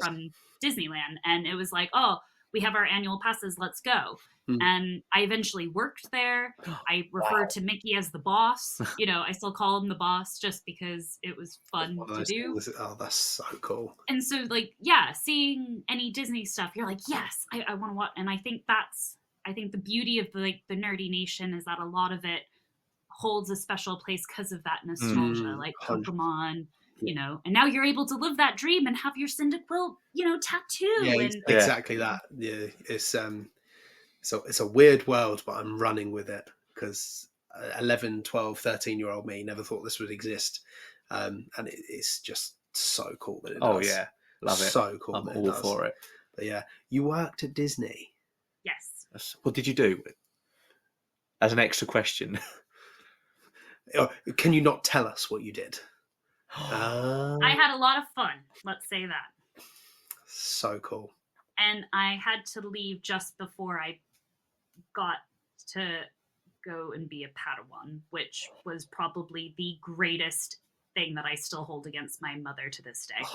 from Disneyland. And it was like, oh, we have our annual passes, let's go. And I eventually worked there. I refer to Mickey as the boss. I still call him the boss just because it was fun to do. Oh, that's so cool. And so like, seeing any Disney stuff, you're like, yes, I want to watch. And I think the beauty of the Nerdy Nation is that a lot of it holds a special place because of that nostalgia, like Pokemon, and now you're able to live that dream and have your Cyndaquil, tattoo. Exactly that. Yeah, it's a weird world, but I'm running with it, because 11, 12, 13-year-old me never thought this would exist. And it's just so cool that it does. Oh, yeah. Love it. So cool. I'm all for it. But you worked at Disney. Yes. What did you do? As an extra question. Can you not tell us what you did? I had a lot of fun. Let's say that. So cool. And I had to leave just before I got to go and be a Padawan, which was probably the greatest thing that I still hold against my mother to this day.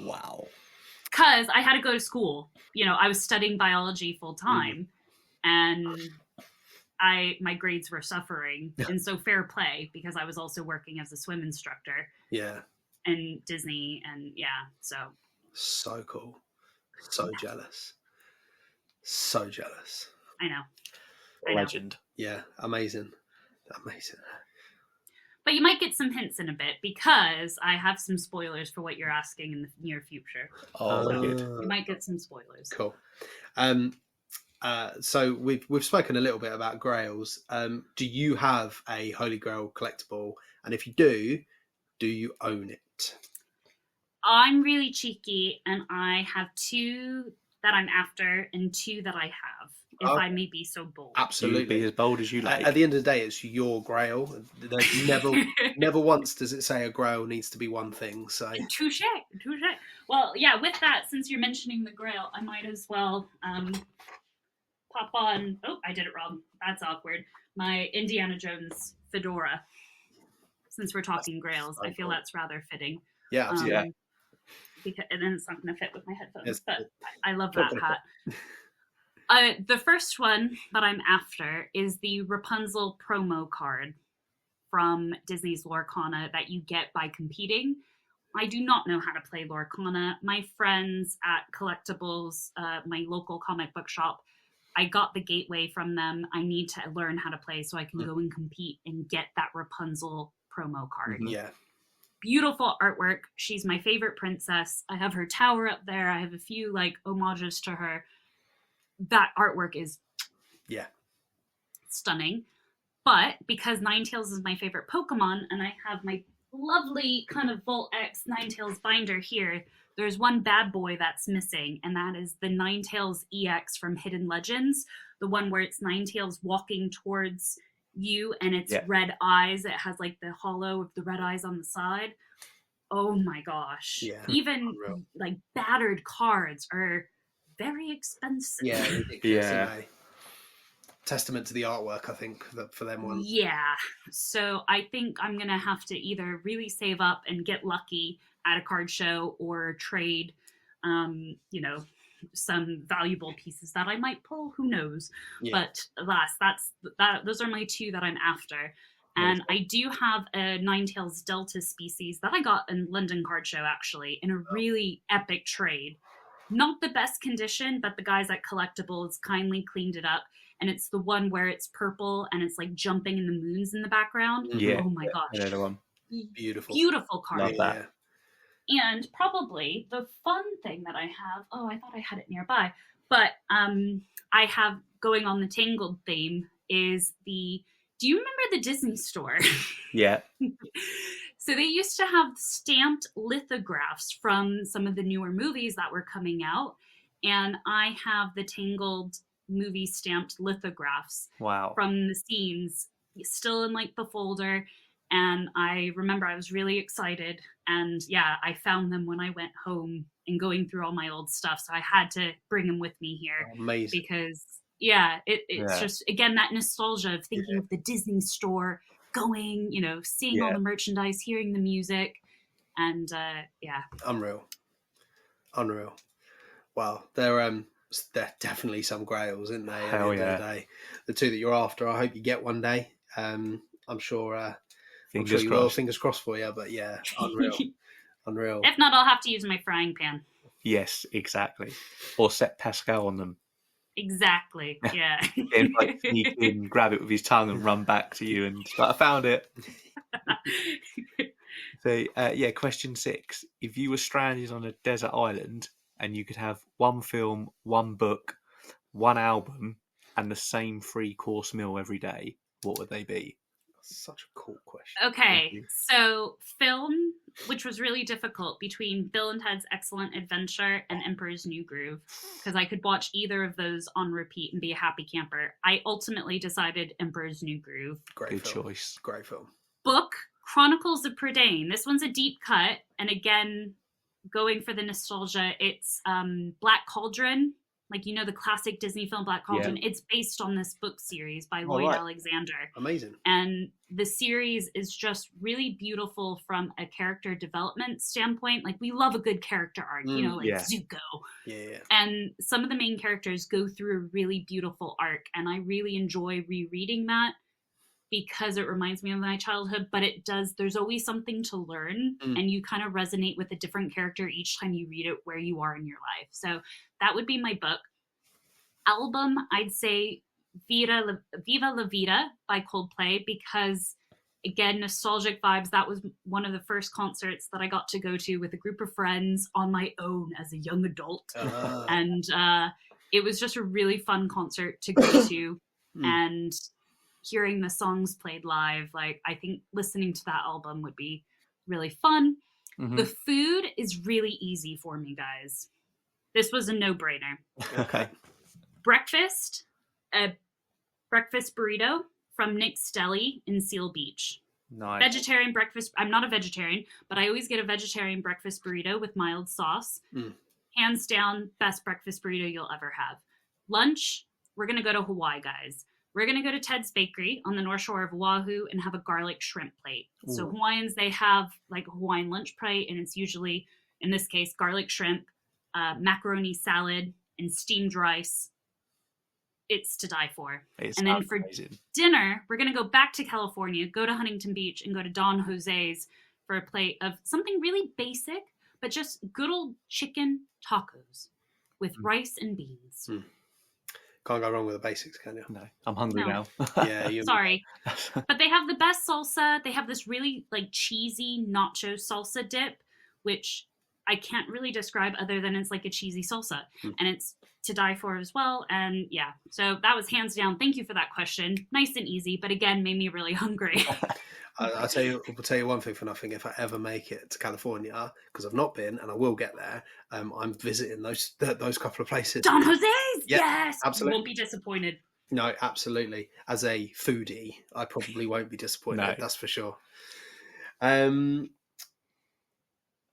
Wow. Because I had to go to school. I was studying biology full time, and my grades were suffering. And so fair play, because I was also working as a swim instructor. Yeah. and Disney, and so cool, so jealous, so jealous. I know. Legend. Yeah, amazing. But you might get some hints in a bit, because I have some spoilers for what you're asking in the near future. Good. You might get some spoilers. Cool. So we've spoken a little bit about Grails. Do you have a Holy Grail collectible? And if you do you own it? I'm really cheeky, and I have 2 that I'm after and 2 that I have, if I may be so bold. Absolutely. You be as bold as you like. At the end of the day, it's your Grail. There's never once does it say a Grail needs to be one thing. So touche. Well, yeah, with that, since you're mentioning the Grail, I might as well pop on. Oh, I did it wrong. That's awkward. My Indiana Jones fedora. Since we're talking Grails, I feel that's rather fitting. Yeah, absolutely. Because, and then it's not going to fit with my headphones, Yes. but I love that hat. The first one that I'm after is the Rapunzel promo card from Disney's Lorcana that you get by competing. I do not know how to play Lorcana. My friends at Collectibles, my local comic book shop, I got the gateway from them. I need to learn how to play so I can go and compete and get that Rapunzel promo card. Yeah. Beautiful artwork. She's my favorite princess. I have her tower up there. I have a few homages to her. That artwork is stunning. But because Ninetales is my favorite Pokemon, and I have my lovely kind of Volt X Ninetales binder here, there's one bad boy that's missing, and that is the Ninetales EX from Hidden Legends, the one where it's Ninetales walking towards you and it's red eyes. It has the hollow of the red eyes on the side. Oh my gosh. Yeah. Even battered cards are very expensive. Yeah, ridiculous. Yeah. Testament to the artwork, I think, for them ones. Yeah. So I think I'm going to have to either really save up and get lucky at a card show or trade, some valuable pieces that I might pull. Who knows? Yeah. But those are my 2 that I'm after. And I do have a Ninetales Delta species that I got in London Card Show, actually, in a really epic trade. Not the best condition, but the guys at Collectibles kindly cleaned it up. And it's the one where it's purple and it's jumping in the moons in the background. Yeah. Oh my gosh. Another one. Beautiful card. Love that. And probably the fun thing that I have, I thought I had it nearby, but I have, going on the Tangled theme, is do you remember the Disney Store? Yeah. So they used to have stamped lithographs from some of the newer movies that were coming out, and I have the Tangled movie stamped lithographs from the scenes still in the folder. And I remember I was really excited, and I found them when I went home and going through all my old stuff. So I had to bring them with me here. Amazing. Because it's just, again, that nostalgia of thinking of the Disney Store, going, seeing all the merchandise, hearing the music, and Unreal. Wow. There definitely some Grails, isn't they? Hell yeah. The 2 that you're after, I hope you get one day. I'm sure. Fingers you crossed. will. Fingers crossed for you, but unreal. If not, I'll have to use my frying pan. Yes, exactly. Or set Pascal on them. Exactly. Yeah. And sneak in, grab it with his tongue, and run back to you, and I found it. So, question 6: if you were stranded on a desert island and you could have one film, one book, one album, and the same 3-course meal every day, what would they be? Such a cool question. Okay, so film, which was really difficult, between Bill and Ted's Excellent Adventure and Emperor's New Groove, because I could watch either of those on repeat and be a happy camper. I ultimately decided Emperor's New Groove. Good choice. Great film. Book, Chronicles of Prydain. This one's a deep cut, and again, going for the nostalgia, it's Black Cauldron. The classic Disney film Black Cauldron. Yeah. It's based on this book series by Lloyd Alexander. Amazing. And the series is just really beautiful from a character development standpoint. We love a good character arc, Zuko. Yeah. And some of the main characters go through a really beautiful arc, and I really enjoy rereading that. because it reminds me of my childhood, but there's always something to learn, and you kind of resonate with a different character each time you read it where you are in your life. So that would be my book. Album, I'd say Viva La Vida by Coldplay, because again, nostalgic vibes. That was one of the first concerts that I got to go to with a group of friends on my own as a young adult. And it was just a really fun concert to go to. And hearing the songs played live, like, I think listening to that album would be really fun. The food is really easy for me, guys. This was a no-brainer. Okay. Breakfast, a breakfast burrito from Nick's Deli in Seal Beach. Nice. Vegetarian breakfast. I'm not a vegetarian, but I always get a vegetarian breakfast burrito with mild sauce. Hands down, best breakfast burrito you'll ever have. Lunch, we're going to go to Hawaii, guys. We're going to go to Ted's Bakery on the North Shore of Oahu and have a garlic shrimp plate. Ooh. So Hawaiians, they have like a Hawaiian lunch plate, and it's usually, in this case, garlic shrimp, macaroni salad, and steamed rice. It's to die for. And then for dinner, we're going to go back to California, go to Huntington Beach, and go to Don Jose's for a plate of something really basic, but just good old chicken tacos with rice and beans. Can't go wrong with the basics, can you? No, I'm hungry now. Yeah, sorry. But they have the best salsa. They have this really like cheesy nacho salsa dip, which I can't really describe other than it's like a cheesy salsa. And it's to die for as well. And yeah, so that was hands down. Thank you for that question. Nice and easy, but again, made me really hungry. I'll tell you one thing for nothing. If I ever make it to California, because I've not been, and I will get there, I'm visiting those couple of places. Don Jose's, yes, absolutely. You won't be disappointed. No, absolutely. As a foodie, I probably won't be disappointed. No. That's for sure.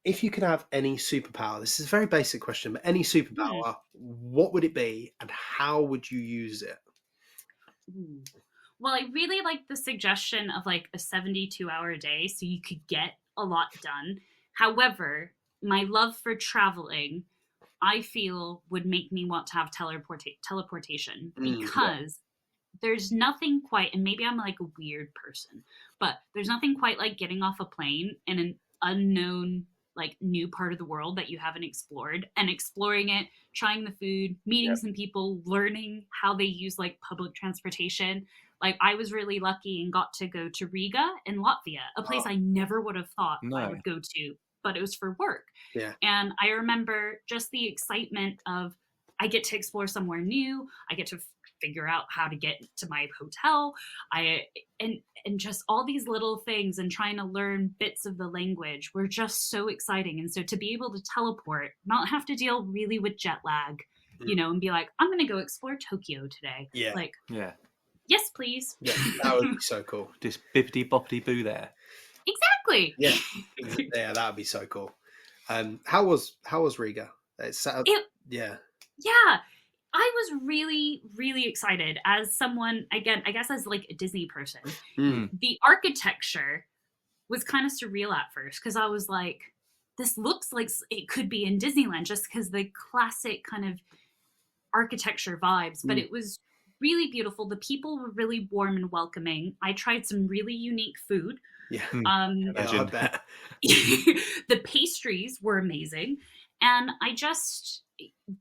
If you could have any superpower, this is a very basic question, but any superpower, what would it be, and how would you use it? Well, I really like the suggestion of like a 72-hour day so you could get a lot done. However, my love for traveling, I feel, would make me want to have teleportation because there's nothing quite, and maybe I'm like a weird person, but there's nothing quite like getting off a plane in an unknown, like new part of the world that you haven't explored, and exploring it, trying the food, meeting some people, learning how they use like public transportation. Like, I was really lucky and got to go to Riga in Latvia, a place I never would have thought I would go to, but it was for work. Yeah. And I remember just the excitement of, I get to explore somewhere new. I get to figure out how to get to my hotel. And just all these little things, and trying to learn bits of the language were just so exciting. And so to be able to teleport, not have to deal really with jet lag, you know, and be like, I'm going to go explore Tokyo today. Yeah. Like, yes, please. Yeah, that would be so cool. Just bippity boppity boo there. Exactly. Yeah, yeah, that would be so cool. How was Riga? Yeah. I was really, really excited as someone, again, I guess as like a Disney person. The architecture was kind of surreal at first, because I was like, this looks like it could be in Disneyland, just because the classic kind of architecture vibes, but it was really beautiful. The people were really warm and welcoming. I tried some really unique food. Yeah. I bet. The pastries were amazing. And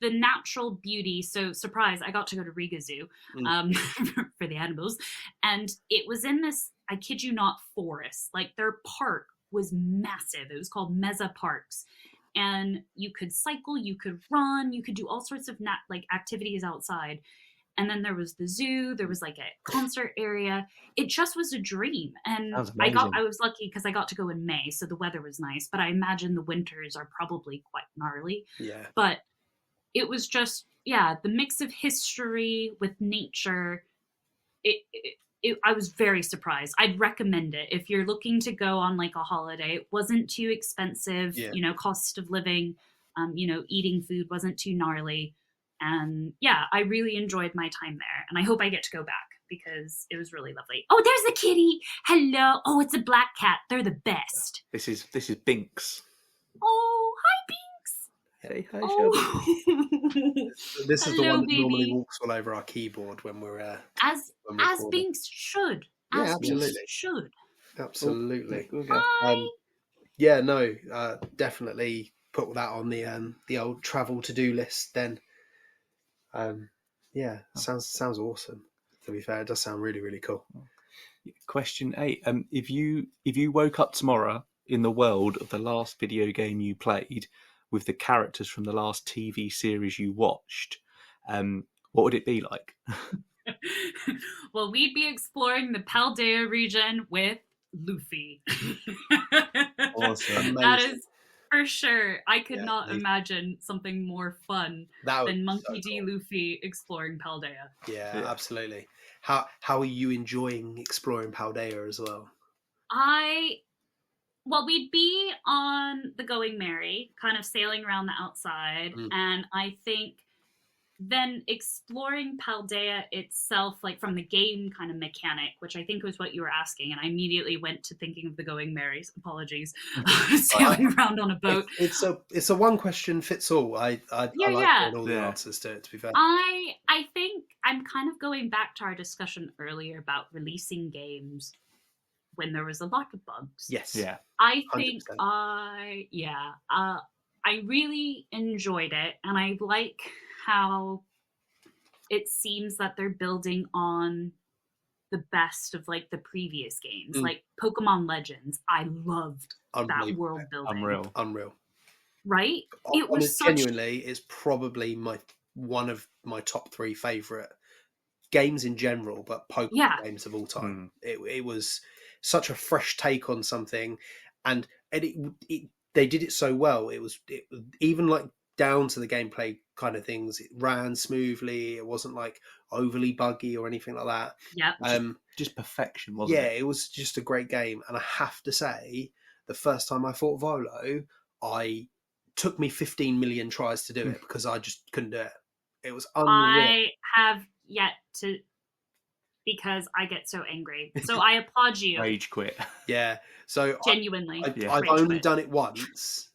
the natural beauty. So surprise, I got to go to Riga Zoo for the animals. And it was in this, I kid you not, forest. Like, their park was massive. It was called Meza Parks. And you could cycle, you could run, you could do all sorts of activities outside. And then there was the zoo. There was like a concert area. It just was a dream. And I was lucky because I got to go in May, so the weather was nice. But I imagine the winters are probably quite gnarly. Yeah. But it was just, the mix of history with nature. I was very surprised. I'd recommend it if you're looking to go on like a holiday. It wasn't too expensive. You know, cost of living. Eating food wasn't too gnarly. And I really enjoyed my time there, and I hope I get to go back because it was really lovely. Oh, there's a kitty. Hello. Oh, it's a black cat. They're the best. This is Binks. Oh, hi, Binks. Hey, hi, Shelby. This is the one that normally walks all over our keyboard when we're as Binks should. Yeah, as we absolutely. should. Absolutely. I Yeah, no, definitely put that on the old travel to-do list then. Yeah, sounds awesome. To be fair, it does sound really, really cool. Question 8. If you woke up tomorrow in the world of the last video game you played with the characters from the last TV series you watched, what would it be like? well, we'd be exploring the Paldea region with Luffy. Awesome. That Amazing. is for sure. I could Yeah, not amazing. imagine something more fun That would than be Monkey so D. cool. Luffy exploring Paldea. Yeah, Yeah. absolutely. How are you enjoying exploring Paldea as well? Well, we'd be on the Going Merry, kind of sailing around the outside, and I think then exploring Paldea itself, like from the game kind of mechanic, which I think was what you were asking, and I immediately went to thinking of the Going Merrys. Apologies, sailing around on a boat. It's a one question fits all. I like hearing all the answers to it. To be fair, I think I'm kind of going back to our discussion earlier about releasing games when there was a lot of bugs. Yes. Yeah. I think 100%. I really enjoyed it, and I like how it seems that they're building on the best of like the previous games, like Pokemon Legends. I loved that world building. Unreal. Right? It was genuinely is probably one of my top 3 favorite games in general, but Pokemon games of all time. It was such a fresh take on something, and they did it so well. It was even like down to the gameplay kind of things. It ran smoothly. It wasn't like overly buggy or anything like that. Yeah. Just perfection, wasn't it? Yeah, it was just a great game. And I have to say, the first time I fought Volo, took me 15 million tries to do it because I just couldn't do it. It was unreal. I have yet to, because I get so angry. So I applaud you. Rage quit. Yeah. So genuinely, I've only done it once.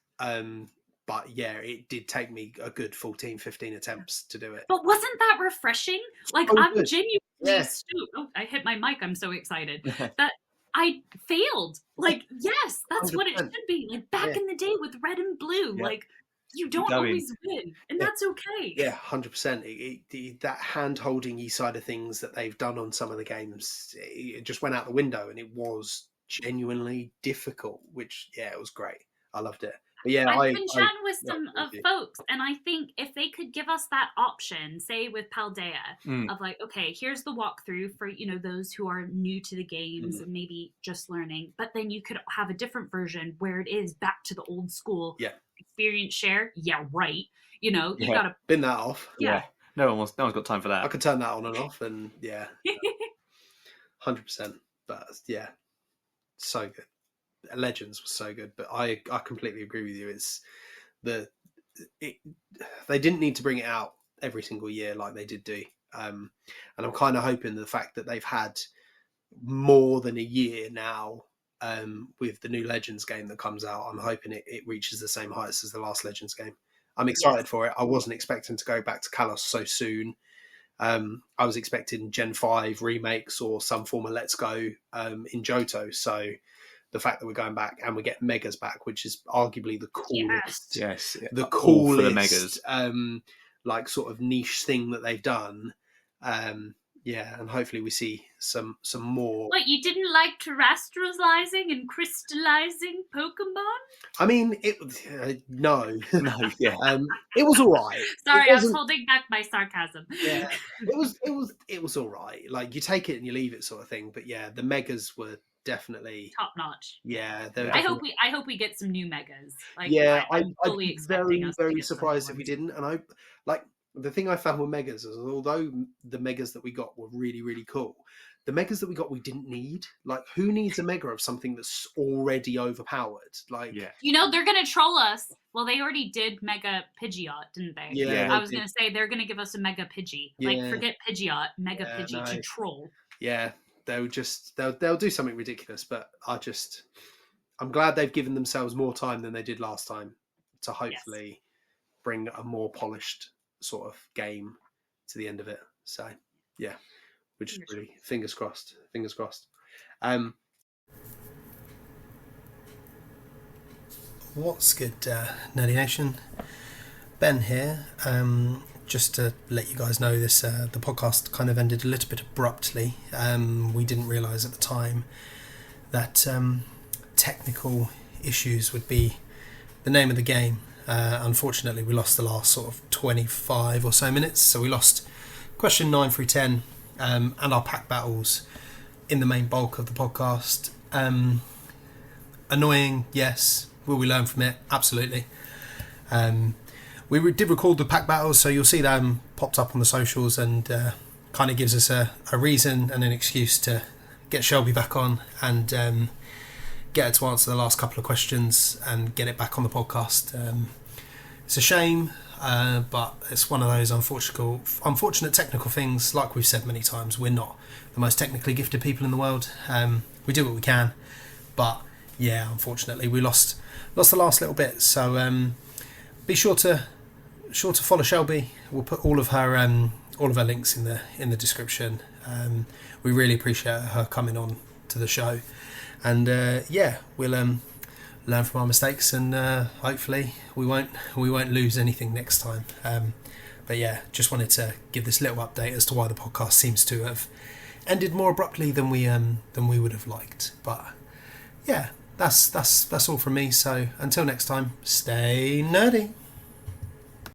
But yeah, it did take me a good 14, 15 attempts to do it. But wasn't that refreshing? Like, I'm genuinely stoked. Oh, I hit my mic. I'm so excited that I failed. Like, yes, that's 100%. What it should be. Like back in the day with Red and Blue, like you don't always win, and that's okay. Yeah, 100%. That hand-holding-y side of things that they've done on some of the games, it just went out the window, and it was genuinely difficult, which, it was great. I loved it. But yeah, I've been chatting with some of folks, and I think if they could give us that option, say with Paldea, of like, okay, here's the walkthrough for those who are new to the games and maybe just learning, but then you could have a different version where it is back to the old school experience share. Yeah, right. You gotta bin that off. Yeah. No one's got time for that. I could turn that on and off, and 100%. But so good. Legends was so good, but I completely agree with you. They didn't need to bring it out every single year like they did do, and I'm kind of hoping the fact that they've had more than a year now with the new Legends game that comes out, I'm hoping it reaches the same heights as the last Legends game. I'm excited for it. I wasn't expecting to go back to Kalos so soon. I was expecting Gen 5 remakes or some form of Let's Go in Johto, so the fact that we're going back and we get Megas back, which is arguably the coolest, the coolest for the Megas, like sort of niche thing that they've done. And hopefully we see some more. What, you didn't like terrestrializing and crystallizing Pokemon? I mean, it was all right. Sorry, I was holding back my sarcasm. Yeah, it was all right. Like you take it and you leave it, sort of thing. But yeah, the Megas were definitely top notch. Yeah, I hope we get some new Megas. Like, I'm fully expecting us very surprised if we didn't. And the thing I found with Megas is, although the Megas that we got were really, really cool, the Megas that we got we didn't need. Like, who needs a Mega of something that's already overpowered? Like, they're gonna troll us. Well, they already did Mega Pidgeot, didn't they? Yeah, I was gonna say they're gonna give us a Mega Pidgey. Like, forget Pidgeot, Mega Pidgey to troll. Yeah. They'll do something ridiculous, but I'm glad they've given themselves more time than they did last time to hopefully bring a more polished sort of game to the end of it. So, which is really fingers crossed. What's good, Nerdy Nation? Ben here. Just to let you guys know, this the podcast kind of ended a little bit abruptly. We didn't realise at the time that technical issues would be the name of the game. Unfortunately, we lost the last sort of 25 or so minutes, so we lost question 9 through 10 and our pack battles in the main bulk of the podcast. Annoying, yes. Will we learn from it? Absolutely. We did record the pack battles, so you'll see them popped up on the socials, and kind of gives us a reason and an excuse to get Shelby back on and get her to answer the last couple of questions and get it back on the podcast. It's a shame, but it's one of those unfortunate technical things. Like we've said many times, we're not the most technically gifted people in the world. We do what we can, but yeah, unfortunately we lost the last little bit. So be sure to follow Shelby. We'll put all of her links in the description. We really appreciate her coming on to the show, and we'll learn from our mistakes, and hopefully we won't lose anything next time. But yeah, just wanted to give this little update as to why the podcast seems to have ended more abruptly than we would have liked. But yeah, that's all from me. So until next time, stay nerdy.